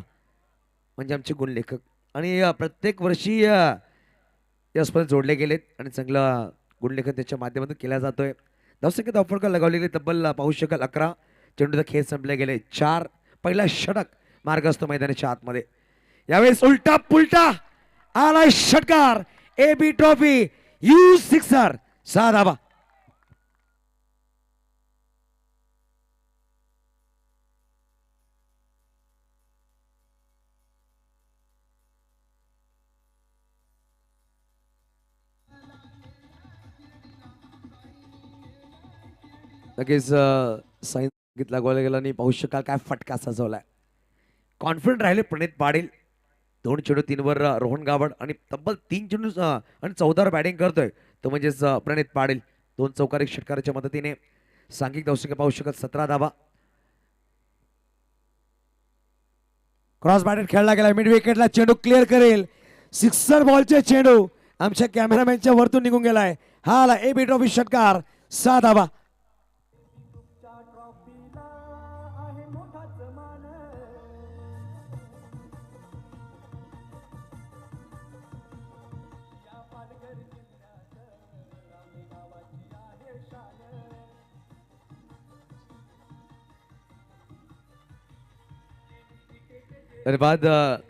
म्हणजे आमचे गुणलेखक आणि प्रत्येक वर्षी या स्पर्धेत जोडले गेलेत आणि चांगलं गुणलेखन त्याच्या माध्यमातून केला जातोय. धावसंख्येत धावफलक लगावलेले तब्बल पाहू शकाल 11. चेंडूचा खेळ संपले गेले 4. पहिला षटक मार्ग असतो मैदानाच्या आतमध्ये. यावेळेस उलटा पुलटा आलाय षटकार. AB trophy you sixer. 6 धावा. नक्कीच संगीत लागवलं गेलं आणि पाहू शकाल काय फटका सजवलाय. कॉन्फिडंट राहिले प्रणित पाटील. 2 चेंडू 3 वर रोहन गावड आणि तब्बल 3 चेंडू आणि 14 बॅटिंग करतोय तो म्हणजेच प्रणित पाटील. 2 चौकार 1 षटकाराच्या मदतीने सांघिक धावसंख्या पाहू शकत 17 धावा. क्रॉस बॅटेड खेळला गेला. मिड विकेटला चेंडू क्लिअर करेल. सिक्सर बॉलचे चेंडू आमच्या कॅमेरामॅनच्या वरतून निघून गेलाय. हा आला एबी ट्रॉफी षटकार. 6 धावा. धन्यवाद.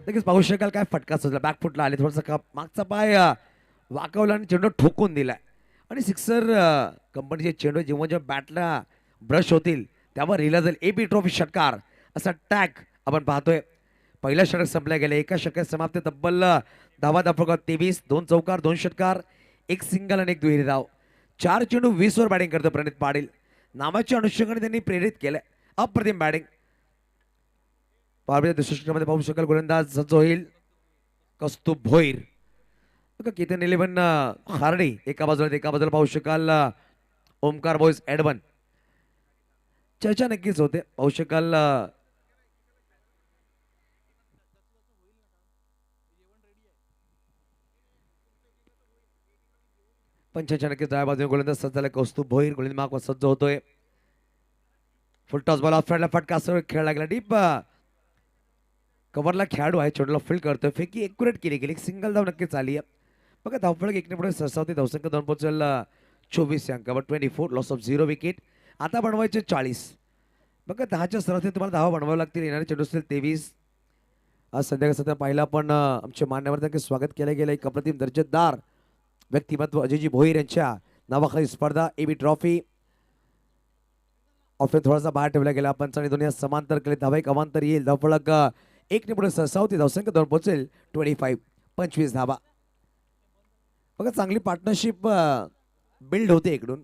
लगेच पाहू शकाल काय फटका सुचला, बॅकफुटला आले, थोडासा मागचा पाय वाकवला आणि चेंडू ठोकून दिलाय आणि सिक्सर कंपनीचे चेंडू जेव्हा जेव्हा बॅटला ब्रश होतील त्यावर रिला जाईल. एबी ट्रॉफी षटकार असा टॅग आपण पाहतोय. पहिला षटक संपल्या गेले, एका षटकात समाप्त. तब्बल धावा दाखवतात 23, 2 चौकार, 2 षटकार, 1 सिंगल आणि 1 दुहेरी धाव. 4 चेंडू 20 वर बॅटिंग करतो प्रणित पाटील. नावाच्या अनुषंगाने त्यांनी प्रेरित केलंय. अप्रतिम बॅटिंग. दुसऱ्या षटकामध्ये पाहू शकाल गोलंदाज सज्ज होईल कौस्तुभ भोईर. केतन 11 हार्डी एका बाजूला पाहू शकाल ओमकार बॉईज एडवन. चर्चा नक्कीच होते. पाहू शकाल पंचांच्या नक्कीच डाव्या बाजूने गोलंदाज सज्ज झाला कौस्तुभ भोईर. गोलंदाज मार्कवर सज्ज होतोय. फुल टॉस बॉल ऑफ साइडला फटका सर्व खेळ लागला डीप. कव्हरला खेळाडू आहे, चेंडूला फील्ड करतोय. फेकी एक्युरेट केली गेली. सिंगल धाव नक्कीच आली आहे. बघा धावफलक 1 ने पुढे सरसावते. धावसंख्या 2 पोहोचेल 24 अंकावर 24 लॉस ऑफ 0 विकेट. आता बनवायचे 40. बघा 10च्या सरासरी तुम्हाला धावा बनवावं लागतील. येणारे चेंडू असतील 23. आज संध्याकाळी सध्या पाहिला पण आमचे मान्यवर स्वागत केले गेले. एक अप्रतिम दर्जेदार व्यक्तिमत्व अजयजी भोईर यांच्या नावाखाली स्पर्धा एबी ट्रॉफी ऑफे थोडासा बाहेर ठेवला गेला. पंचांनी दोन्ही समांतर केले. धावा एक अमांतर येईल. धावफलक 1 ने पुढे सरसावते. धावसंख्या 2 पोहोचेल 25 धावा. बघा चांगली पार्टनरशिप बिल्ड होते इकडून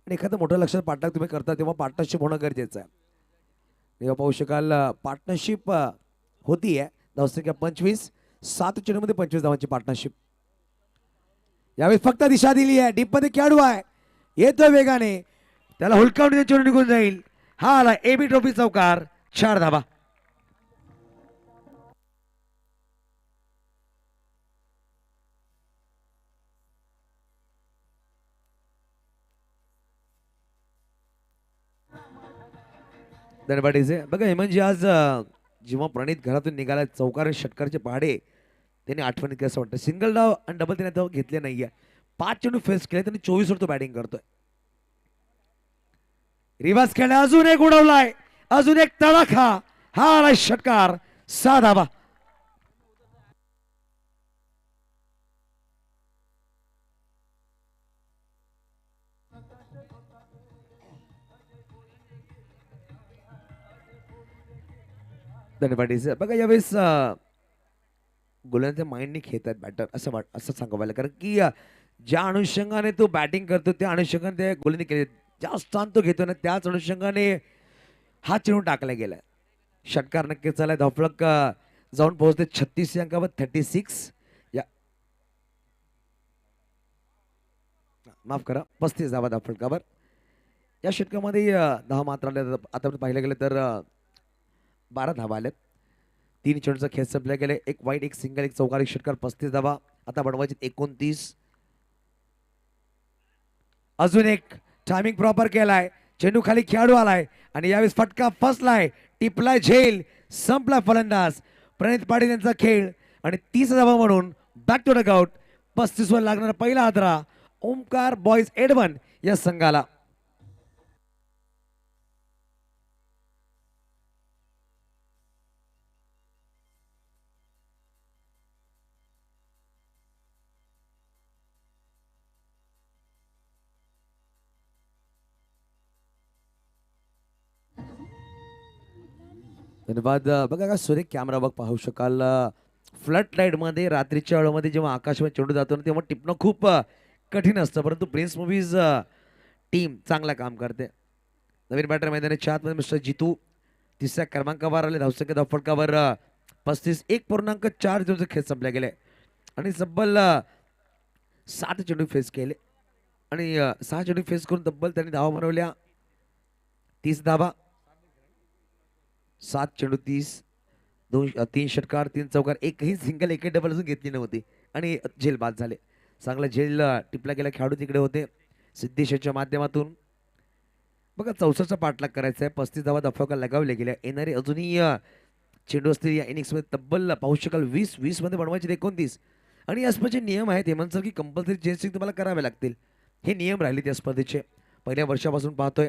आणि एखादं मोठं लक्षात पार्टनर तुम्ही करता तेव्हा पार्टनरशिप होणं गरजेचं आहे. तेव्हा पाहू शकाल पार्टनरशिप होतीये. धावसंख्या 25, 7 चेंडूमध्ये 25 धावांची पार्टनरशिप. यावेळी फक्त दिशा दिली आहे. डीप मध्ये खेळाडू आहे, येतोय वेगाने, त्याला हुलकावून चेंडू निघून जाईल. हा आला एबी ट्रॉफी चौकार. 4 धावा. धन्यवाद. बघा हेमंतजी आज जेव्हा प्रणित घरातून निघाला चौकार षटकारचे पहाडे त्यांनी आठवणीत केलं असं वाटतं. सिंगल डाव आणि डबल त्याने धाव घेतले नाहीये. 5 चेंडू फेस केले. त्यांनी 24 वर तो बॅटिंग करतोय. रिवाज खेळला. अजून एक उडवलाय. अजून एक तडाखा. हा आलाय षटकार. 6 धावा. धन्यवाद. बघा यावेळेस गोलंदाज माइंडने खेळतात बॅटर असं सांगावं कारण की ज्या अनुषंगाने तो बॅटिंग करतो त्या अनुषंगाने ते गोलंदाजी केले. ज्या स्थान तो घेतो ना त्याच अनुषंगाने हा चेंडू टाकला गेलाय. षटकार नक्कीच झालाय. धावफलक जाऊन पोहोचते 36 अंकावर 36. या माफ करा 35 धावा धावफलकावर. या षटकामध्ये 10 मात्र आले. आता पाहिलं गेलं तर 12 धावा आल्यात. 3 चेंडूचा खेळ संपल्या गेले. 1 वाईट, 1 सिंगल, 1 चौकार, 1 षटकार, 35 धावा. आता बनवायचे 29. अजून एक टायमिंग प्रॉपर केलाय. चेंडू खाली खेळाडू आलाय आणि यावेळेस फटका फसलाय. टिपलाय झेल. संपला फलंदाज. प्रणित पाटील यांचा खेळ आणि 30 धावा म्हणून बॅक टू द आउट. 35 वर लागणारा पहिला आदरा ओमकार बॉईज एडवन या संघाला. धन्यवाद. बघा का सुरेख कॅमेरा बघ पाहू शकाल. फ्लड लाईट मध्ये रात्रीच्या वेळेमध्ये जेव्हा आकाशमध्ये चेंडू जातो ना तेव्हा टिपणं खूप कठीण असतं. परंतु प्रिन्स मूवीज टीम चांगला काम करते. नवीन बॅटर मैदानाच्या आतमध्ये मिस्टर जितू 3ऱ्या क्रमांकावर आले. धावसंख्या धावफलकावर 35. 1.4 चेंडूचे खेळ संपल्या गेले आणि तब्बल 7 चेंडू फेस केले आणि 6 चेंडू फेस करून तब्बल त्यांनी धावा बनवल्या 30 धावा. 7 चेंडू 30, 3 षटकार, 3 चौकार, एकही सिंगल, एकही डबल अजून घेतली नव्हती आणि झेल बाद झाले. चांगला झेल टिपला गेला खेळाडू तिकडे होते. सिद्धेश यांच्या माध्यमातून बघा 64चा पाठलाग करायचा आहे. 35 धावा दफाका लगावल्या गेल्या. येणारे अजूनही चेंडू असतील या इनिंग्समध्ये तब्बल पाहू शकाल 20 मध्ये बनवायचे 29. आणि या स्पर्धेचे नियम आहेत हेमंत सर की कंपल्सरी चेंजिंग तुम्हाला करावे लागतील. हे नियम राहिले त्या स्पर्धेचे पहिल्या वर्षापासून पाहतोय.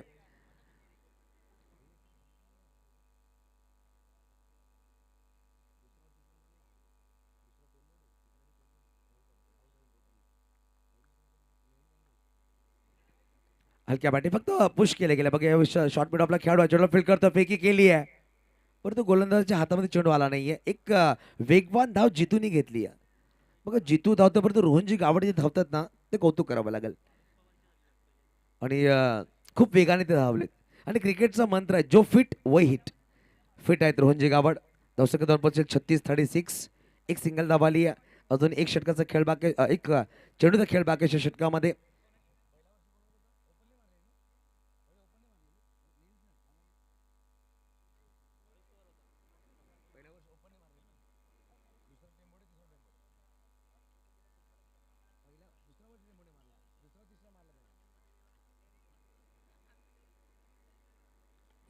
हलक्या बॅटी फक्त पुश केले गेले. बघा या शॉर्ट मिड आपला खेळाडू चेंडू फील्ड करतो, फेकी केली आहे परंतु गोलंदाजाच्या हातामध्ये चेंडू आला नाहीये. एक वेगवान धाव जितूनी घेतली आहे. बघा जितू धावतो परंतु रोहनजी गावडे जे धावतात ना ते कौतुक करावं लागेल. आणि खूप वेगाने ते धावलेत. आणि क्रिकेटचा मंत्र आहे जो फिट वही हिट. फिट आहेत रोहनजी गावड. दर्शक 36 एक सिंगल धाव आली आहे. अजून एक षटकाचा खेळ बाकी, एक चेंडूचा खेळ बाकी आहे षटकामध्ये.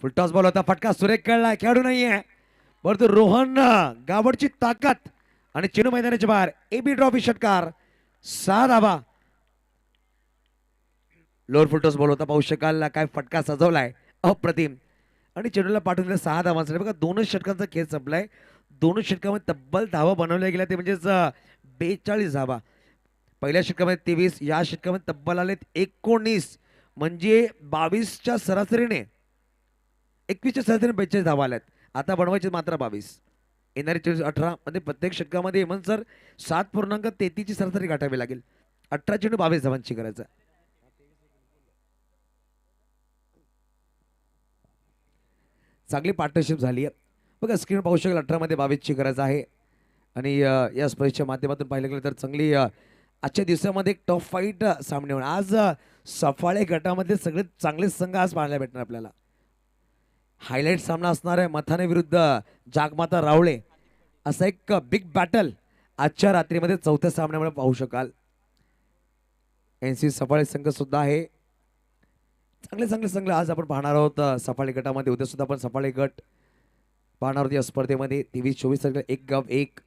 फुलटॉस बॉल होता, फटका सुरेख खेळला, खेळाडू नाहीये परंतु रोहन गावडची ताकद आणि चेंडू मैदानाच्या बाहेर. एबी ट्रॉफी षटकार 6 धावा. लोअर फुलटॉस बॉल होता, पाहू शकाल काय फटका सजवलाय अप्रतिम. आणि चेंडूला पाठवलेल्या 6 धावांसाठी बघा 2च षटकांचा खेळ संपलाय. 2च षटकामध्ये तब्बल धावा बनवल्या गेल्या ते म्हणजेच 42 धावा. पहिल्या षटकामध्ये 23, या षटकामध्ये तब्बल आलेत 19 म्हणजे 22च्या सरासरीने 21च्या सरासरीने 42 धावा आल्यात. आता बनवायचे मात्र 22. येणारे 18 मध्ये प्रत्येक षटकामध्ये हेमंत सर 7.33 ची सरासरी गाठावी लागेल. 18 चेंडू 22 धावांची करायचं. चांगली पार्टनरशिप झाली आहे. बघा स्क्रीन पाहू शकाल 18 मध्ये 22 ची करायचं आहे. आणि या स्पर्धेच्या माध्यमातून पाहिलं गेलं तर चांगली आजच्या दिवसामध्ये एक टॉप फाईट सामने होणार. आज सफाळे गटामध्ये सगळे चांगले संघ आज पाहायला भेटणार आपल्याला. हायलाइट सामना असणार आहे मथाने विरुद्ध जागमाता रावळे असा एक बिग बॅटल आजच्या रात्रीमध्ये 4थ्या सामन्यामध्ये पाहू शकाल. एनसी सफाळे संघ सुद्धा आहे. चांगले चांगले संघ आज आपण पाहणार आहोत सफाळे गटामध्ये. उद्या सुद्धा आपण सफाळे गट पाहणार आहोत या स्पर्धेमध्ये. 23-24 तारखेला एक गाव एक,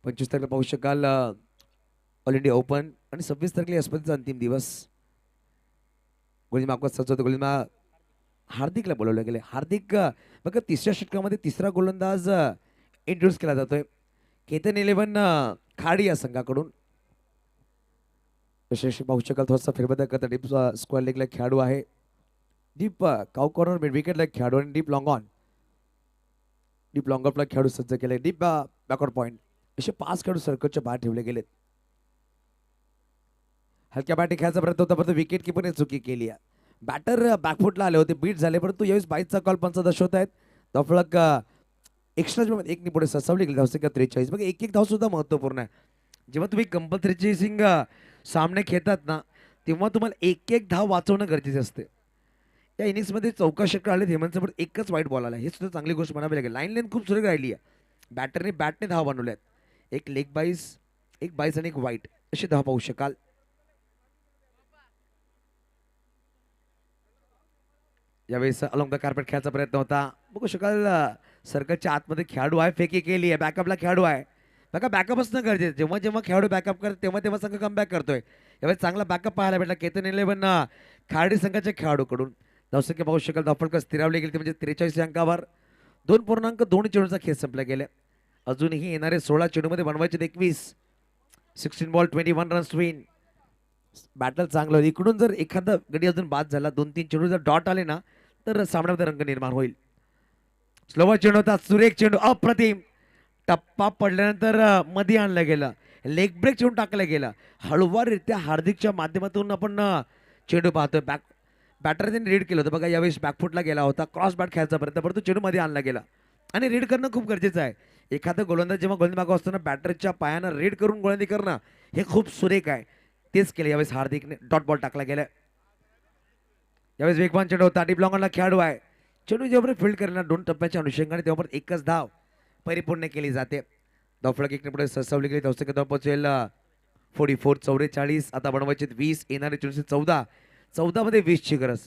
25 तारखेला पाहू शकाल ऑल इंडिया ओपन आणि 26 तारखेला या स्पर्धेचा अंतिम दिवस. गोलंदाज सजवतो गोलंदाज हार्दिकला बोलवलं गेले. हार्दिक बघा तिसऱ्या षटकामध्ये तिसरा गोलंदाज इंट्रोड्यूस केला जातोय केतन 11 खाडी या संघाकडून. विशेष पाहू शकाल थोडासा फेरबदल करता डीप स्क्वेअर लेगला खेळाडू आहे. डीप काउ कॉर्नर मिड विकेटला खेळाडू आणि deep long on. Deep long ऑफला खेळाडू सज्ज केले. डीप बॅकआउट पॉईंट असे 5 खेळाडू सर्कलच्या बाहेर ठेवले गेलेत. हलक्या बॅटी खेळायचा प्रयत्न होता परंतु विकेट किपरने चुकी केली आहे. बॅटर बॅकफुटला आले होते, बीट झाले परंतु यावेळेस 22चा कॉल पंच दर्शवत आहेत. दफळक एक्स्ट्रा एकनी पुढे ससावली गेली धावसंख्या 43. बघा एक धाव सुद्धा महत्त्वपूर्ण आहे. जेव्हा तुम्ही कंपल्सरी चेसिंग सामने खेळतात ना तेव्हा तुम्हाला एक धाव वाचवणं गरजेचे असते. या इनिंग्समध्ये चौका षटकार आले हेमंत सर, एकच वाईट बॉल आला. हे सुद्धा चांगली गोष्ट म्हणावी लागेल. लाईन खूप सुरेख राहिली आहे. बॅटने धाव बनवल्यात. एक लेग बाईस, एक बाईस आणि एक वाईट अशी धाव पाहू शकाल. यावेळेस अलॉंग द कार्पेट खेळायचा प्रयत्न होता. बघू शकाल सर्कलच्या आतमध्ये खेळाडू आहे, फेकी केली आहे. बॅकअपला खेळाडू आहे. बघा बॅकअप असणं गरजेचं. जेव्हा जेव्हा खेळाडू बॅकअप करत तेव्हा संघ कमबॅक करतोय. यावेळेस चांगला बॅकअप पाहायला भेटला केतन 11 खाडी संघाच्या खेळाडूकडून. धावसंख्या पाहू शकाल धावफलक स्थिरावली गेली म्हणजे 43 अंकावर. 2.2 चेंडूचा खेळ संपला गेला. अजूनही येणारे 16 चेंडूमध्ये बनवायचे 21. 16 बॉल 21 रन्स विन. बॅटल चांगलं होईल. इकडून जर एखादा गडी अजून बाद झाला 2-3 चेंडू जर डॉट आले ना तर सामन्यामध्ये रंग निर्माण होईल. स्लोवर चेंडू होता, सुरेख चेंडू अप्रतिम. टप्पा पडल्यानंतर मध्ये आणलं गेलं. लेग ब्रेक चेंडू टाकला गेला. हळूवाररित्या हार्दिकच्या माध्यमातून आपण चेंडू पाहतोय. बॅटर त्यांनी रीड केलं होतं. बघा यावेळेस बॅकफुटला गेला होता. क्रॉस बॅट खेळायचा प्रयत्न परंतु चेंडू मध्ये आणला गेला. आणि रीड करणं खूप गरजेचं आहे. एखादा गोलंदाज जेव्हा गोलंदाज मागं असताना बॅटरच्या पायानं रीड करून गोलंदाजी करणं हे खूप सुरेख आहे. तेच केलं यावेळेस हार्दिकने. डॉट बॉल टाकला गेला. यावेळेस वेगवान चेंडू होता. डीप लॉंगॉनला खेळाडू आहे. चेंडू जेव्हा फील्ड करेल 2 टप्प्याच्या अनुषंगाने तेव्हा पण एकच धाव परिपूर्ण केली जाते. धावफलक एकने पुढे सरसावली गेली. धावसंख्या पोहोचेल 44 44. आता बनवायचे 20. येणारे 14 14 मध्ये 20ची गरज.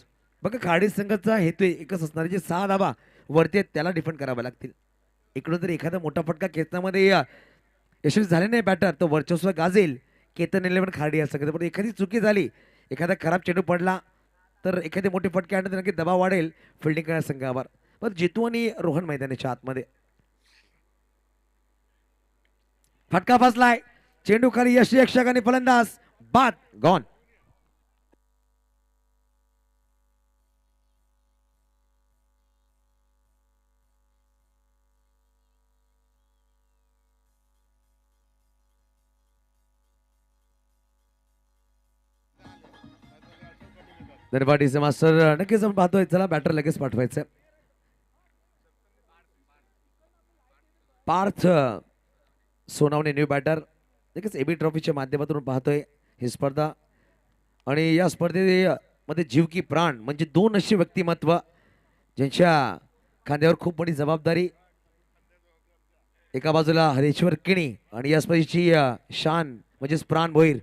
बघा खाडी संघाचा हेतू एकच असणार आहे, जे 6 धावा वरती आहेत त्याला डिफेंड करावे लागतील. इकडून जर एखादा मोठा फटका खेचण्यामध्ये यशस्वी झाले नाही बॅटर तो वर्चस्व गाजेल केतन 11 खाडी या संघाचं. पण एखादी चुकी झाली, एखादा खराब चेंडू पडला तर एखादे मोठे फटके आणण्यात नक्की दबाव वाढेल फिल्डिंग करण्या संघावर. पण जितू आणि रोहन मैदानाच्या आतमध्ये फटका फसलाय, चेंडू खाली यश यक्षक आणि फलंदाज बाद गॉन. धन्यवाद डीजे मास्टर. नक्कीच आपण पाहतोय, चला बॅटर लगेच पाठवायचं. पार्थ सोनावणे न्यू बॅटर नक्कीच एबी ट्रॉफीच्या माध्यमातून पाहतोय ही स्पर्धा. आणि या स्पर्धेमध्ये जीव की प्राण म्हणजे दोन अशी व्यक्तिमत्व ज्यांच्या खांद्यावर खूप मोठी जबाबदारी. एका बाजूला हरेश्वर किणी आणि या स्पर्धेची शान म्हणजेच प्राण भोईर,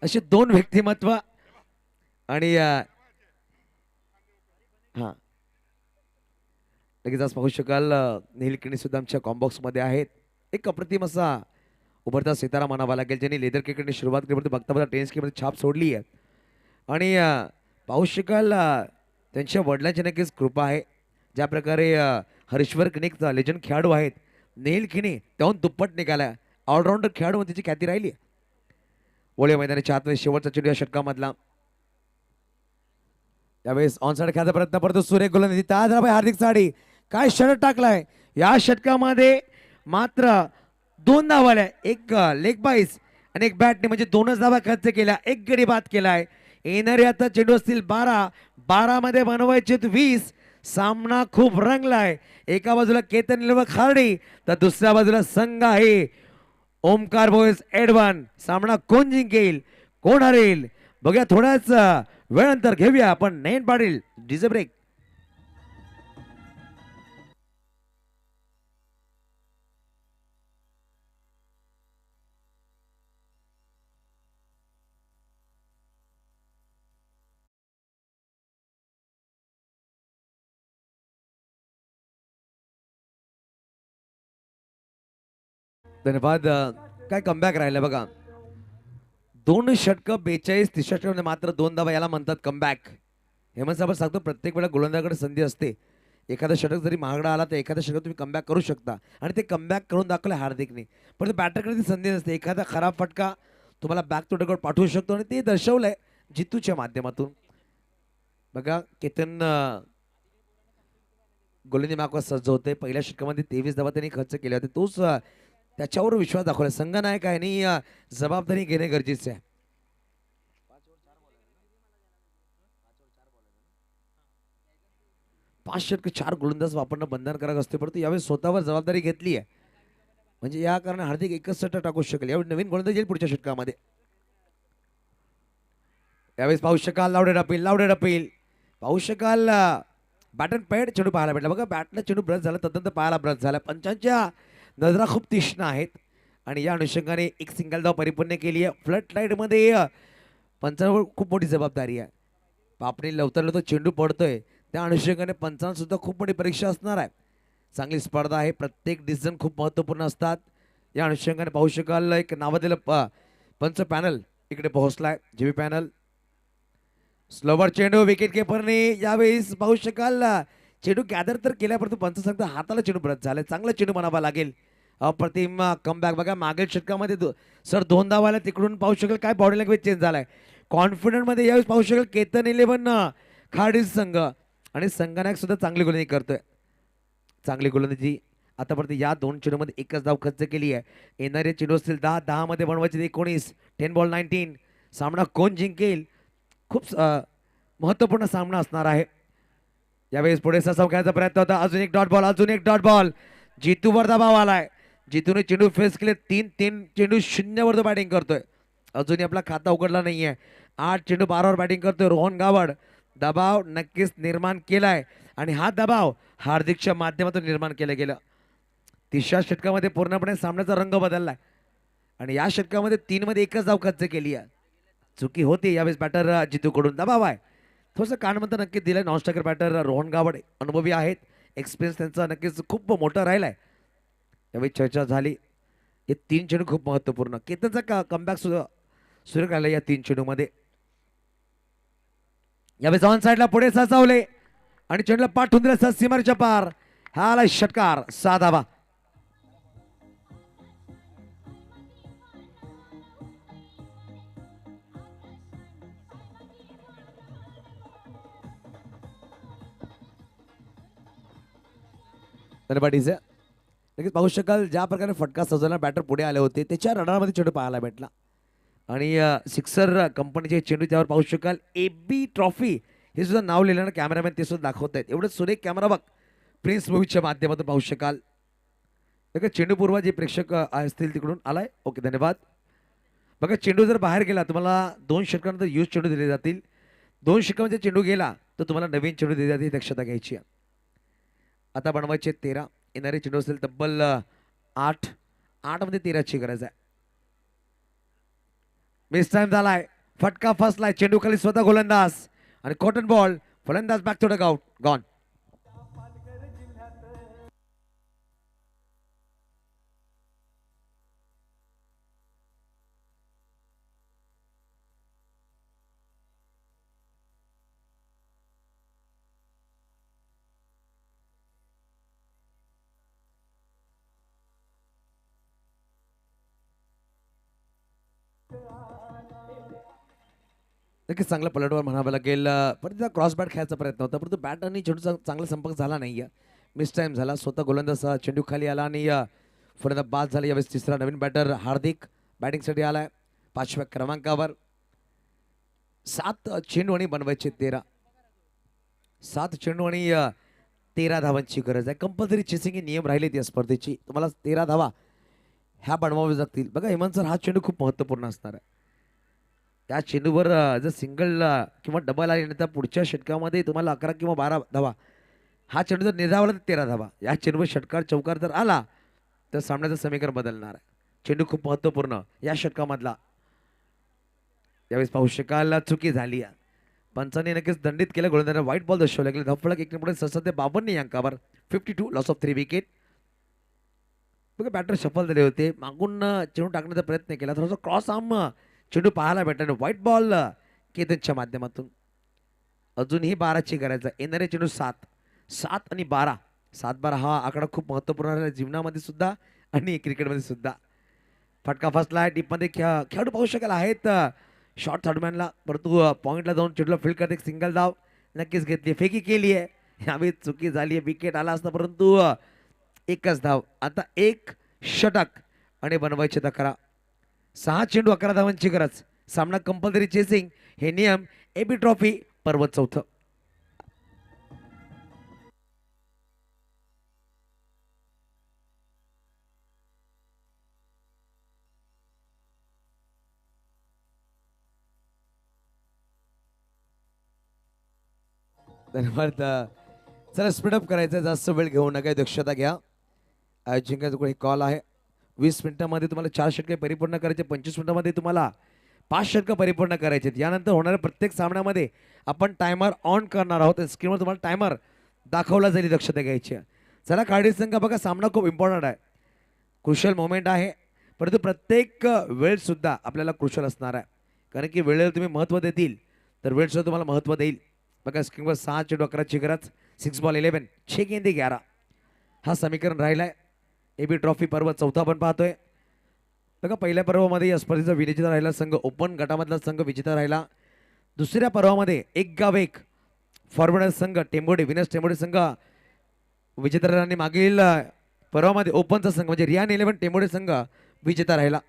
असे दोन व्यक्तिमत्व. आणि हा लगेच आज पाहू शकाल नीलकिणी सुद्धा आमच्या कॉम्बॉक्स मध्ये आहेत. एक अप्रतिम असा उभरता सितारा म्हणावा लागेल, ज्यांनी लेदर क्रिकेटने सुरुवात केली, बघता बघता टेनिस क्रिकेटमध्ये छाप सोडली आहे. आणि पाहू शकाल त्यांच्या वडिलांची नक्कीच कृपा आहे. ज्या प्रकारे हरीश्वर किणीचा लेजंड खेळाडू आहेत, नील किणी त्याहून दुप्पट निघाला, ऑलराऊंडर खेळाडू म्हणून त्याची ख्याती राहिली. ओळे मैदानाच्या आतमध्ये शेवटचा चेंडू या षटकामधला. यावेळेस ऑनसाइड खेळायचा प्रयत्न करतो सुरेख गोलंदाजी, ताजराबाई हार्दिक साडी काय षटक टाकलाय या षटकामध्ये. मात्र 2 धावा आल्या, एक लेग बाईस आणि एक बॅटने म्हणजे 2च धावा खर्च केल्या, एक गडी बाद केलाय. येणारे आता चेंडू असतील 12 मध्ये बनवायचे 20. सामना खूप रंगलाय. एका बाजूला केतन निलव खार्डी तर दुसऱ्या बाजूला संघ आहे ओमकार बॉयज एडवन. सामना कोण जिंकेल कोण हरेल बघूया थोड्याच वेळानंतर. घेऊया आपण नयन पाटील डीजे ब्रेक. धन्यवाद. काय कमबॅक राहिलं बघा. 2 षटक 42 तिसऱ्या षटकामध्ये मात्र 2 धावा, याला म्हणतात कमबॅक. हेमंत साहेब सांगतो प्रत्येक वेळा गोलंदाजाकडे संधी असते. एखादा षटक जरी महागडा आला तर एखाद्या षटक तुम्ही कमबॅक करू शकता आणि ते कमबॅक करून दाखवले हार्दिकने. पण बॅटरकडे ती संधी नसते. एखादा खराब फटका तुम्हाला बॅक टू डगआउट पाठवू शकतो आणि ते दर्शवलंय जितूच्या माध्यमातून. बघा केतन गोलंदाजी मागवा सज्ज होते. पहिल्या षटकामध्ये 23 धावा त्यांनी खर्च केले होते. तोच त्याच्यावर विश्वास दाखवला. संघनायक आहे आणि जबाबदारी घेणे गरजेचे आहे. 5 षटक 4 गोलंदाज वापरणं बंधनकारक असते, परंतु यावेळी स्वतःवर जबाबदारी घेतली आहे. म्हणजे या कारणाने हार्दिक एकच षटक टाकू शकेल. यावेळी नवीन गोलंदाज येईल पुढच्या षटकामध्ये. यावेळेस पाहू शकाल लावडे डपील पाहू शकाल बॅटन पेड चेंडू पाहायला भेटला. बघा बॅटला चेंडू ब्रश झाला, तदनंतर पाहायला ब्रश झाला. पंचांच्या नजरा खूप तीक्ष्ण आहेत आणि या अनुषंगाने एक सिंगल धाव परिपूर्ण केली आहे. फ्लड लाईट मध्ये पंचांवर खूप मोठी जबाबदारी आहे. पापणी लवकर चेंडू पडतोय, त्या अनुषंगाने पंचांना सुद्धा खूप मोठी परीक्षा असणार आहे. चांगली स्पर्धा आहे. प्रत्येक डिसिजन खूप महत्त्वपूर्ण असतात. या अनुषंगाने पाहू शकाल एक नावाजलेलं पंच पॅनल इकडे पोहोचलाय. जीबी पॅनल स्लोवर चेंडू विकेट किपरने यावेळेस पाहू शकाल चेंडू गॅदर तर केल्या, परंतु पंच सांगता हाताला चेंडू ब्रश झालाय. चांगला चेंडू म्हणावा लागेल. अप्रतिम कमबॅक. बघा मागील षटकामध्ये सर 2 धावा आल्या, तिकडून पाहू शकाल काय बॉडी लँग्वेज चेंज झालाय. कॉन्फिडंट मध्ये यावेळेस पाहू शकाल केतन 11 खाडी संघ आणि संघनायक सुद्धा चांगली गोलंदाजी करतोय. चांगली गोलंदाजी आतापर्यंत या 2 चेंडूमध्ये एकच धाव खर्च केली आहे. येणारे चेंडू असतील 10 मध्ये बनवायचे 19. 10 बॉल 19. सामना कोण जिंकेल खूप महत्त्वपूर्ण सामना असणार आहे. यावेळेस पुढे ससाव खेळायचा प्रयत्न होता. अजून एक डॉट बॉल जितूवर दबाव आलाय. जितूने चेंडू फेस केले. 3 चेंडू 0 वर बॅटिंग करतोय. अजूनही आपला खाता उघडला नाहीये. 8 चेंडू 12 वर बॅटिंग करतोय रोहन गावड. दबाव नक्कीच निर्माण केलाय आणि हा दबाव हार्दिकच्या माध्यमातून निर्माण केलं गेलं. तिसऱ्या षटकामध्ये पूर्णपणे सामन्याचा रंग बदललाय आणि या षटकामध्ये 3 मध्ये एकच धाव खर्च केली आहे. चुकी होती यावेळेस बॅटर जितूकडून. दबाव आहे थोडंसं कानमंत्र नक्कीच दिलं. Non striker batter Rohan Gawade अनुभवी आहेत, एक्सपिरियन्स त्यांचा नक्कीच खूप मोठा राहिलाय. यावेळी चर्चा झाली. हे 3 चेंडू खूप महत्त्वपूर्ण. केतनचा कमबॅक सुद्धा सुरेख राहिला या 3 चेंडूमध्ये. यावेळी ऑन साईडला पुढे साचावले आणि चेंडूला पाठवून दिला सीमारेच्या पार. हा आला षटकार, 6 धावा. धन्यवाद. लगेच पाहू शकाल ज्या प्रकारे फटका सजवला बॅटर पुढे आले होते त्याच्या रडारमध्ये चेंडू पाहायला भेटला. आणि सिक्सर कंपनीचे चेंडू त्यावर पाहू शकाल. AB ट्रॉफी हे सुद्धा नाव लिहिलं ना कॅमेरामॅन ते सुद्धा दाखवत आहेत. एवढं सुरेख कॅमेरा बघ प्रिन्स मूवीच्या माध्यमातून पाहू शकाल. लगेच चेंडू पूर्व जे प्रेक्षक असतील तिकडून आलाय. ओके धन्यवाद. बघा चेंडू जर बाहेर गेला तुम्हाला 2 षटकानंतर यूज चेंडू दिले जातील. 2 षटकामध्ये चेंडू गेला तर तुम्हाला नवीन चेंडू दिले जातील, दक्षता घ्यायची आहे. आता बनवायचे 13. येणारे चेंडू असेल तब्बल 8. 8 मध्ये 13ची गरज आहे. मिस टाइम झालाय. फटका फसलाय. चेंडू खाली स्वतः गोलंदाज आणि कॉटन बॉल. फलंदाज back to the out gone. नक्कीच चांगला पलटवार म्हणावं लागेल. परत क्रॉस बॅट खेळायचा प्रयत्न होता परंतु बॅट आणि चेंडूचा चांगला संपर्क झाला नाही. मिस टाइम झाला. स्वतः गोलंदाज चेंडू खाली आला आणि फलंदाज बाद झाला. यावेळेस तिसरा नवीन बॅटर हार्दिक बॅटिंगसाठी आलाय 5व्या क्रमांकावर. 7 चेंडू आणि बनवायचे 13. 7 चेंडू आणि 13 धावांची गरज आहे. कंपल्सरी चेसिंग हे नियम राहिले या स्पर्धेची. तुम्हाला 13 धावा ह्या बनवाव्या लागतील. बघा हेमंत सर हा चेंडू खूप महत्त्वपूर्ण असणार आहे. त्या चेंडूवर जर सिंगल किंवा डबल आली तर पुढच्या षटकामध्ये तुम्हाला 11 किंवा 12 धावा. हा चेंडू जर निर्धावला तर 13 धावा. या चेंडूवर षटकार चौकार जर आला तर सामन्याचं समीकरण बदलणार आहे. चेंडू खूप महत्त्वपूर्ण या षटकामधला. यावेळेस पाहू शकाल चुकी झाली. पंचांनी नक्कीच दंडित केलं. गोलंदाजांना व्हाईट बॉल दर्शवला गेला. धावफलक 1 पुढे 52 अंकावर 52 लॉस ऑफ 3 विकेट. बघा बॅटर सफल झाले होते. मागून चेंडू टाकण्याचा प्रयत्न केला. थोडासा क्रॉस आर्म चेंडू पाहायला भेटला. व्हाईट बॉल केतनच्या माध्यमातून. अजूनही 12ची गरज आहे. येणारे चेंडू 7. 7 आणि 12. 7-12 हा आकडा खूप महत्त्वपूर्ण आहे जीवनामध्ये सुद्धा आणि क्रिकेटमध्ये सुद्धा. फटका फसला. टीपमध्ये खेळाडू पाहू शकाल आहेत शॉर्ट थर्डमॅनला परंतु पॉईंटला जाऊन चेंडूला फील्ड करते. सिंगल धाव नक्कीच घेतली. फेकी केली आहे. यावेळी चुकी झाली आहे. विकेट आला असता परंतु एकच धाव. आता 1 षटक आणि बनवायचे 11. 6 चेंडू 11 धावांची गरज. सामना कंपल्सरी चेसिंग हे नियम. AB ट्रॉफी पर्व 4. धन्यवाद. चला स्पीडअप करायचं. जास्त वेळ घेऊ नका. दक्षता घ्या. आयोजकांचा कॉल आहे. 20 मिनिटांमध्ये तुम्हाला 4 षटके परिपूर्ण करायचे. 25 मिनिटांमध्ये तुम्हाला 5 षटकं परिपूर्ण करायचे. यानंतर होणाऱ्या प्रत्येक सामन्यामध्ये आपण टायमर ऑन करणार आहोत. स्क्रीनवर तुम्हाला टायमर दाखवला जाईल. दक्षता घ्यायची. चला काळी संघ बघा सामना खूप इम्पॉर्टंट आहे. क्रुशल मोमेंट आहे परंतु प्रत्येक वेळ सुद्धा आपल्याला क्रुशल असणार आहे. कारण की वेळेला तुम्ही महत्त्व देतील तर वेळ सुद्धा तुम्हाला महत्त्व देईल. बघा स्क्रीनवर 6 चेंडू 11ची गरज. 6 बॉल 11 6 गेंदे 11 हा समीकरण राहिलाय. AB ट्रॉफी पर्व 4 आपण पाहतोय. बघा पहिल्या पर्वामध्ये या स्पर्धेचा विजेता राहिला संघ ओपन गटामधला संघ विजेता राहिला. दुसऱ्या पर्वामध्ये एक गाव एक फॉरवर्ड संघ टेंबोडे विनस टेंबोडे संघ विजेता राहिला आणि मागील पर्वामध्ये ओपनचा संघ म्हणजे रियान 11 टेंबोडे संघ विजेता राहिला.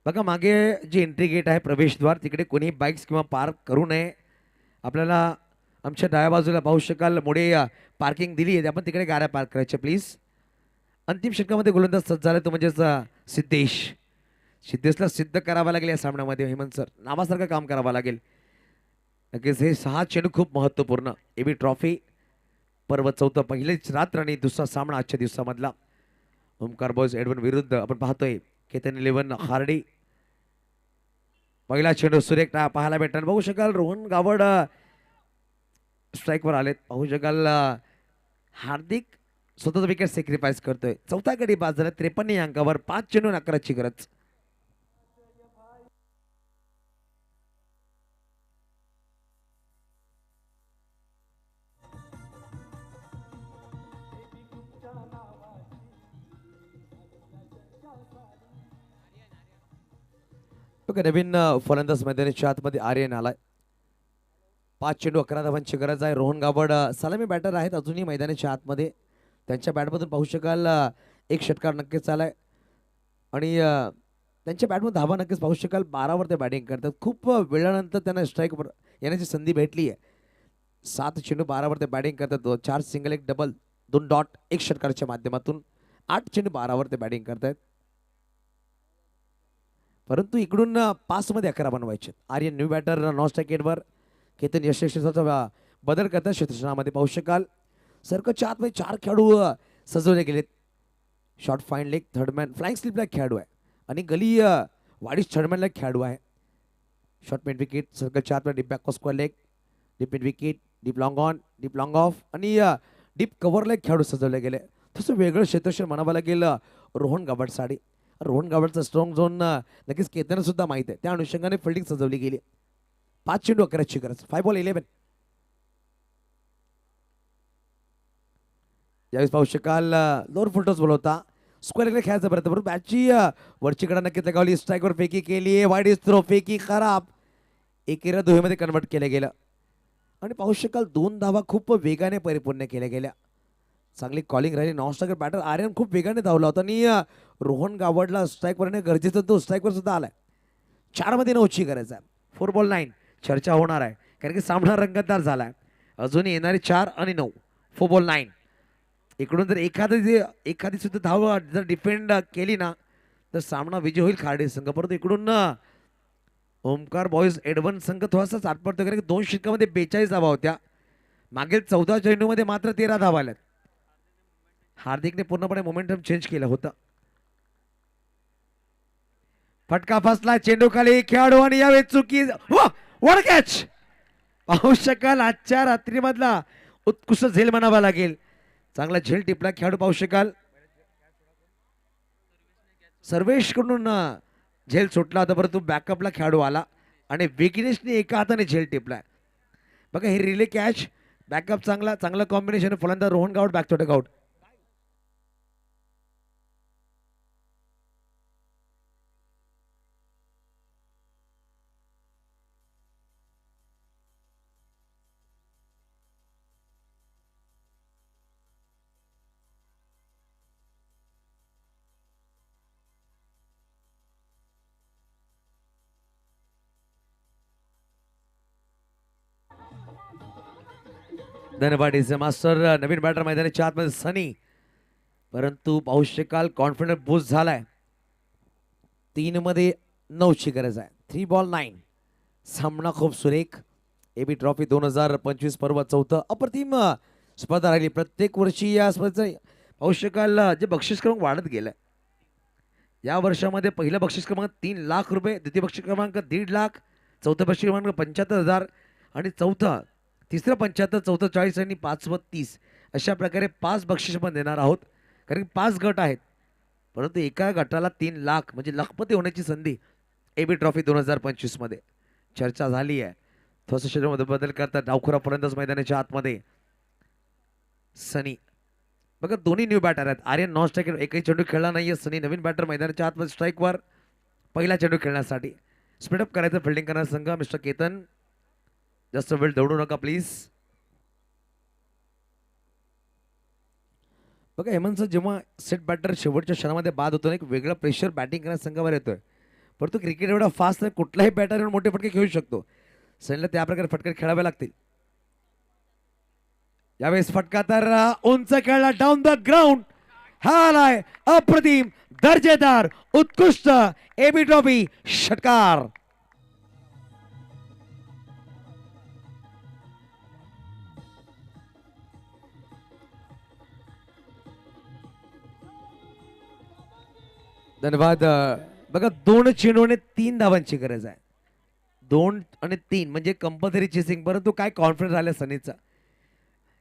बघा मागे जी एंट्री गेट आहे प्रवेशद्वार तिकडे कोणी बाईक्स किंवा पार्क करू नये. आपल्याला आमच्या डाव्या बाजूला पाहू शकाल मोठे पार्किंग दिली आहे. आपण तिकडे गाड्या पार्क करायच्या प्लीज. अंतिम षटकामध्ये गोलंदाज सज्ज झाला तो म्हणजेच सिद्धेश. सिद्धेशला सिद्ध करावा लागेल या सामन्यामध्ये. हेमंत सर नावासारखं काम करावं लागेल. नक्कीच हे 6 चेंडू खूप महत्त्वपूर्ण. AB ट्रॉफी पर्व 4 पहिलेच रात्र आणि दुसरा सामना आजच्या दिवसामधला. ओमकार बॉयज एडवन विरुद्ध आपण पाहतोय केतन 11 हार्डी. पहिला चेंडू सुरेख पाहायला भेटणार बघू शकाल. रोहन गावड स्ट्राईकवर आलेत. पाहू शकाल हार्दिक स्वतःचा विकेट सॅक्रिफाईस करतोय. चौथा गडी बाद झाला 53 या अंकावर. 5 चेंडू 11ची गरज. बघा नवीन फलंदाज मैदानाच्या आतमध्ये आर्यन आलाय. 5 चेंडू 11 धावांची गरज आहे. रोहन गावड सलामी बॅटर आहेत अजूनही मैदानाच्या आतमध्ये. त्यांच्या बॅटमधून पाहू शकाल एक षटकार नक्कीच आलाय आणि त्यांच्या बॅटमधून धावा नक्कीच पाहू शकाल. 12वर ते बॅटिंग करतात. खूप वेळानंतर त्यांना स्ट्राईक येण्याची संधी भेटली आहे. 7 चेंडू 12वर ते बॅटिंग करतात. 4 सिंगल 1 डबल 2 डॉट 1 षटकारच्या माध्यमातून 8 चेंडू 12वर ते बॅटिंग करतायत. परंतु इकडून 5 मध्ये 11 बनवायचे. आर्यन न्यू बॅटर नॉन स्ट्राईकेटवर. केतन यशस्वीचा बदल करतात क्षेत्रक्षणामध्ये पाहू शकाल. सर्कलच्या आतमध्ये 4 खेळाडू सजवले गेलेत. Short fine leg third man flying स्लिपला खेळाडू आहे आणि गली वाडीस थर्डमॅनला खेळाडू आहे. शॉर्ट मिड विकेट सर्कलच्या आतमध्ये deep back square leg deep mid wicket deep long on deep long of आणि डीप कव्हरला खेळाडू सजवले गेले. तसं वेगळं क्षेत्रक्षण म्हणावं लागेल रोहन गावडसाठी. रोहन गावडचा स्ट्रॉंग झोन नक्कीच केतन सुद्धा माहित आहे. त्या अनुषंगाने फिल्डिंग सजवली गेली. 5 चेंडू 11ची गरज. 5 बॉल 11. यावेळेस पाहू शकाल लोअर फुलटॉस बोलवता स्क्वेअर खेळायचा प्रयत्न करून बॅटची वरची कडा नक्कीच लगावली. स्ट्राईकवर फेकी केली. वाईड इज थ्रो फेकी खराब. एकेरा दोहेमध्ये कन्वर्ट केलं गेलं आणि पाहू शकाल 2 धावा खूप वेगाने परिपूर्ण केल्या गेल्या. चांगली कॉलिंग राहिली. नॉन स्ट्रायकर बॅटर आर्यन खूप वेगाने धावला होता आणि रोहन गावडला स्ट्राईकवर येणे गरजेचं. तो स्ट्राईकवर सुद्धा आलाय. 4 मध्ये 9ची गरज आहे. 4 बॉल 9 चर्चा होणार आहे कारण की सामना रंगतदार झालाय. अजून येणारे 4 आणि 9 4 बॉल 9. इकडून जर एखादी सुद्धा धाव जर डिफेंड केली ना तर सामना विजय होईल खारडे संघ. परंतु इकडून ओमकार बॉईज एडवन संघ थोडासा चाटपडतो कारण की 2 षटकामध्ये 42 धावा होत्या. मागील 14 चेंडूमध्ये मात्र 13 धावा आल्यात. हार्दिकने पूर्णपणे मोमेंटम चेंज केलं होतं. फटका फसला चेंडू खाली खेळाडू आणि यावेळी चुकी वर कॅच. पाहू शकाल आजच्या रात्रीमधला उत्कृष्ट झेल म्हणावा लागेल. चांगला झेल टिपला खेळाडू पाहू शकाल. सर्वेश कडून झेल सुटला होता परंतु बॅकअपला खेळाडू आला आणि विघ्नेशने एका हाताने झेल टिपलाय. बघा हे रिले कॅच बॅकअप चांगला कॉम्बिनेशन. फलंदाज Rohan Gawad back to out. धन्यवाद इज मास्टर. नवीन बॅटर मैदानाच्या आतमध्ये सनी. परंतु पाहू शकाल कॉन्फिडन्स बूस्ट झालाय. 3 मध्ये 9ची गरज आहे. 3 बॉल 9. सामना खूप सुरेख. एबी ट्रॉफी 2025 पर्व 4 अप्रतिम स्पर्धा राहिली. प्रत्येक वर्षी या स्पर्धेचं पाहू शकाल जे बक्षीस क्रमांक वाढत गेलाय. या वर्षामध्ये पहिलं बक्षीस क्रमांक 3 लाख रुपये, द्वितीय बक्षीस क्रमांक 1.5 लाख, चौथं बक्षीस क्रमांक 75,000 आणि तिसरं 75, चौथं 40 आणि 5वं 30 अशा प्रकारे 5 बक्षीस पण देणार आहोत कारण 5 गट आहेत. परंतु एका गटाला 3 लाख म्हणजे लखपती होण्याची संधी एबी ट्रॉफी 2025 मध्ये चर्चा झाली आहे. थोडंसं शरीरामध्ये बदल करतात डावखुरा फलंदाज मैदानाच्या आतमध्ये सनी. बघा दोन्ही न्यू बॅटर आहेत. आर्यन नॉन स्ट्रायकर एकही चेंडू खेळला नाहीये. सनी नवीन बॅटर मैदानाच्या आतमध्ये स्ट्राईकवर पहिला चेंडू खेळण्यासाठी. स्पीडअप करायचं फिल्डिंग करणारा संघ मिस्टर केतन. जास्त वेळ दौडू नका प्लीज. बघा हेमंत जेव्हा सेट बॅटर शेवटच्या क्षणामध्ये बाद होतो एक वेगळं प्रेशर बॅटिंग करणाऱ्या संघावर येतोय. परंतु क्रिकेट एवढा फास्ट आहे कुठलाही बॅटर येऊन मोठे फटके खेळू शकतो. सनीला त्या प्रकारे फटके खेळावे लागतील. यावेळेस फटका तर उंच खेळला डाऊन द ग्राउंड. हा आलाय अप्रतिम दर्जेदार उत्कृष्ट एबी ट्रॉफी षटकार. धन्यवाद. बघा 2 चेंडूने 3 धावांची गरज आहे. 2 आणि 3 म्हणजे कंपल्सरी चेसिंग, परंतु काय कॉन्फिडन्स राहिला सनीचा.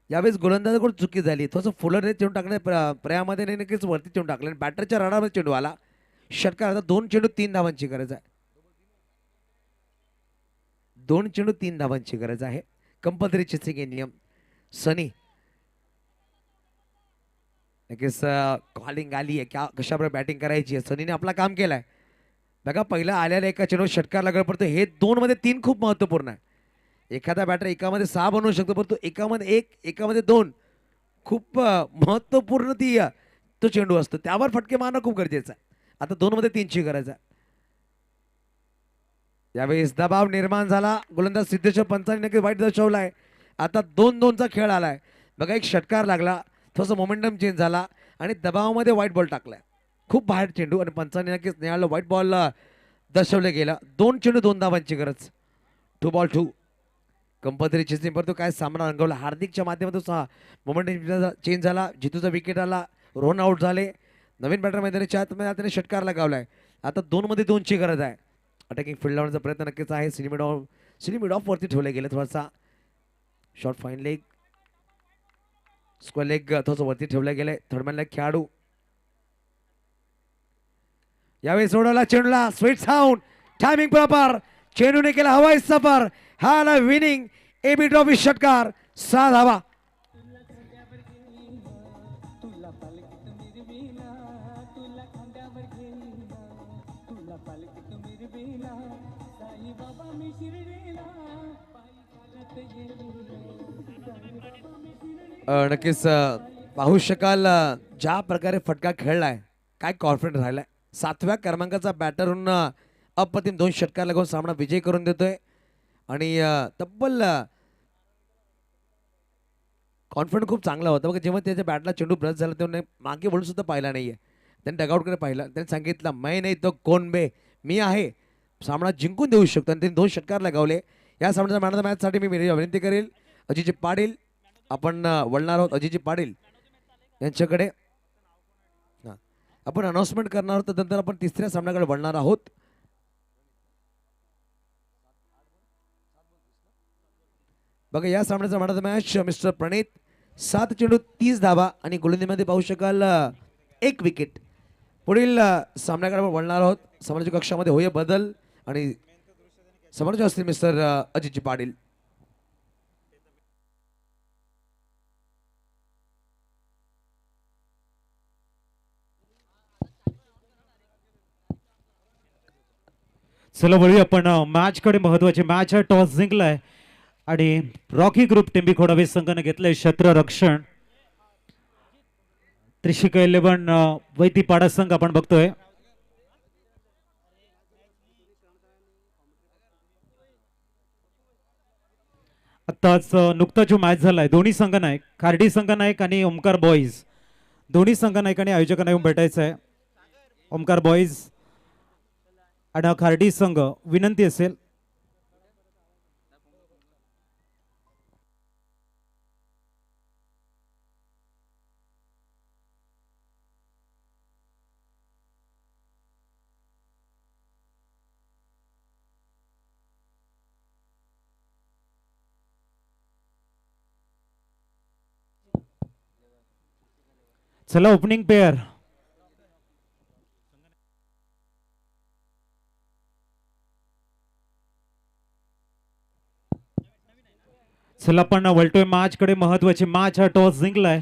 यावेळेस गोलंदाजाकडून चुकी झाली, थोडंसं फुलर चेंडू टाकलं प्रयामध्ये नाही, नक्कीच वरती चेंडू टाकला आणि बॅटरच्या रडामध्ये चेंडू आला. षटकार. आता 2 चेंडू 3 धावांची गरज आहे. 2 चेंडू 3 धावांची गरज आहे. कंपल्सरी चेसिंग हे नियम. सनी नक्कीच कॉलिंग आली आहे, क्या कशाप्रकारे बॅटिंग करायची आहे. सनीने आपला काम केलाय. बघा पहिला आलेला एका चेंडू षटकार लागला, परंतु हे 2 मध्ये 3 खूप महत्वपूर्ण आहे. एखादा बॅटर एकामध्ये 6 बनवू शकतो, परंतु एकामध्ये 1, एकामध्ये 2 खूप महत्वपूर्ण तो चेंडू असतो. त्यावर फटके मारणं खूप गरजेचं आहे. आता 2 मध्ये 3 ची गरज आहे. यावेळेस दबाव निर्माण झाला. गोलंदाज सिद्धेश्वर पंचांनी नक्की वाईट दर्शवलाय. आता 2-2चा खेळ आलाय. बघा एक षटकार लागला, थोडंसं मोमेंटम चेंज झाला आणि दबावामध्ये व्हाईट बॉल टाकलाय. खूप बाहेर चेंडू आणि पंचांनी नक्कीच निहाळलं. व्हाईट बॉल दर्शवलं गेलं. 2 चेंडू 2 धावांची गरज. 2 बॉल 2. कंपल्सरी चेसिंग परंतु काय सामना रंगवला. हार्दिकच्या माध्यमातून मोमेंटम चेंज झाला. जितूचा विकेट आला. रोहन आउट झाले. नवीन बॅटर मैदानाच्या आतमध्ये त्याने षटकार लगावलाय. आता 2 मध्ये 2 ची गरज आहे. अटॅकिंग फील्ड लावण्याचा प्रयत्न नक्कीच आहे. सिनी मिड ऑफ वरती ठेवले गेले. थोडासा short fine leg, square leg थोडंसं वरती ठेवले गेले. थर्डमॅन लेग खेळाडू. यावेळी सोडवला चेंडूला. Sweet sound, timing proper. चेंडूने केला हवाई सफर. हा आला विनिंग एबी ट्रॉफी षटकार. 6 धावा. नक्कीच पाहू शकाल ज्या प्रकारे फटका खेळलाय, काय कॉन्फिडन्स राहिलाय. 7व्या क्रमांकाचा बॅटर होऊन अप्रतिम 2 षटकार लागून सामना विजय करून देतोय आणि तब्बल कॉन्फिडन्स खूप चांगला होता. बघा जेव्हा त्याच्या बॅटला चेंडू ब्रश झाला तेव्हा मागे वळून सुद्धा पाहिला नाहीये. त्यांनी डगआउटकडे पाहिलं. त्यांनी सांगितलं मै नाही तो कोण बे, मी आहे, सामना जिंकून देऊ शकतो. आणि त्यांनी 2 षटकार लगावले. या सामन्याचा मॅन ऑफ द मॅचसाठी मी विनंती करेल अजितजी पाटील. आपण वळणार आहोत अजितजी पाटील यांच्याकडे. आपण अनाउन्समेंट करणार आहोत, नंतर आपण 3ऱ्या सामन्याकडे वळणार आहोत. बघा या सामन्याचा man of the match mister Pranit. 7 चेंडू 30 धावा आणि गोलंदाजीमध्ये पाहू शकाल 1 विकेट. पुढील सामन्याकडे वळणार आहोत. सामन्याच्या कक्षामध्ये होय बदल आणि समोरचे असतील मिस्टर अजितजी पाटील. चला वळूया आपण मॅच कडे. महत्वाची मॅच आहे. टॉस जिंकलाय आणि रॉकी ग्रुप टिंबी खोडावे संघाने घेतलंय क्षेत्ररक्षण. त्रिशिका 11 वैतीपाडा संघ आपण बघतोय. आताच नुकता जो मॅच झालाय दोन्ही संघ नायक, खार्डी संघ नायक आणि ओमकार बॉईज, दोन्ही संघ नायकांनी आयोजकांना येऊन भेटायचं आहे. ओमकार बॉईज आणि खार्डी संघ विनंती असेल. चला ओपनिंग पेअर. चला आपण वळतोय मॅच कडे. महत्वाची मॅच हा. टॉस जिंकलाय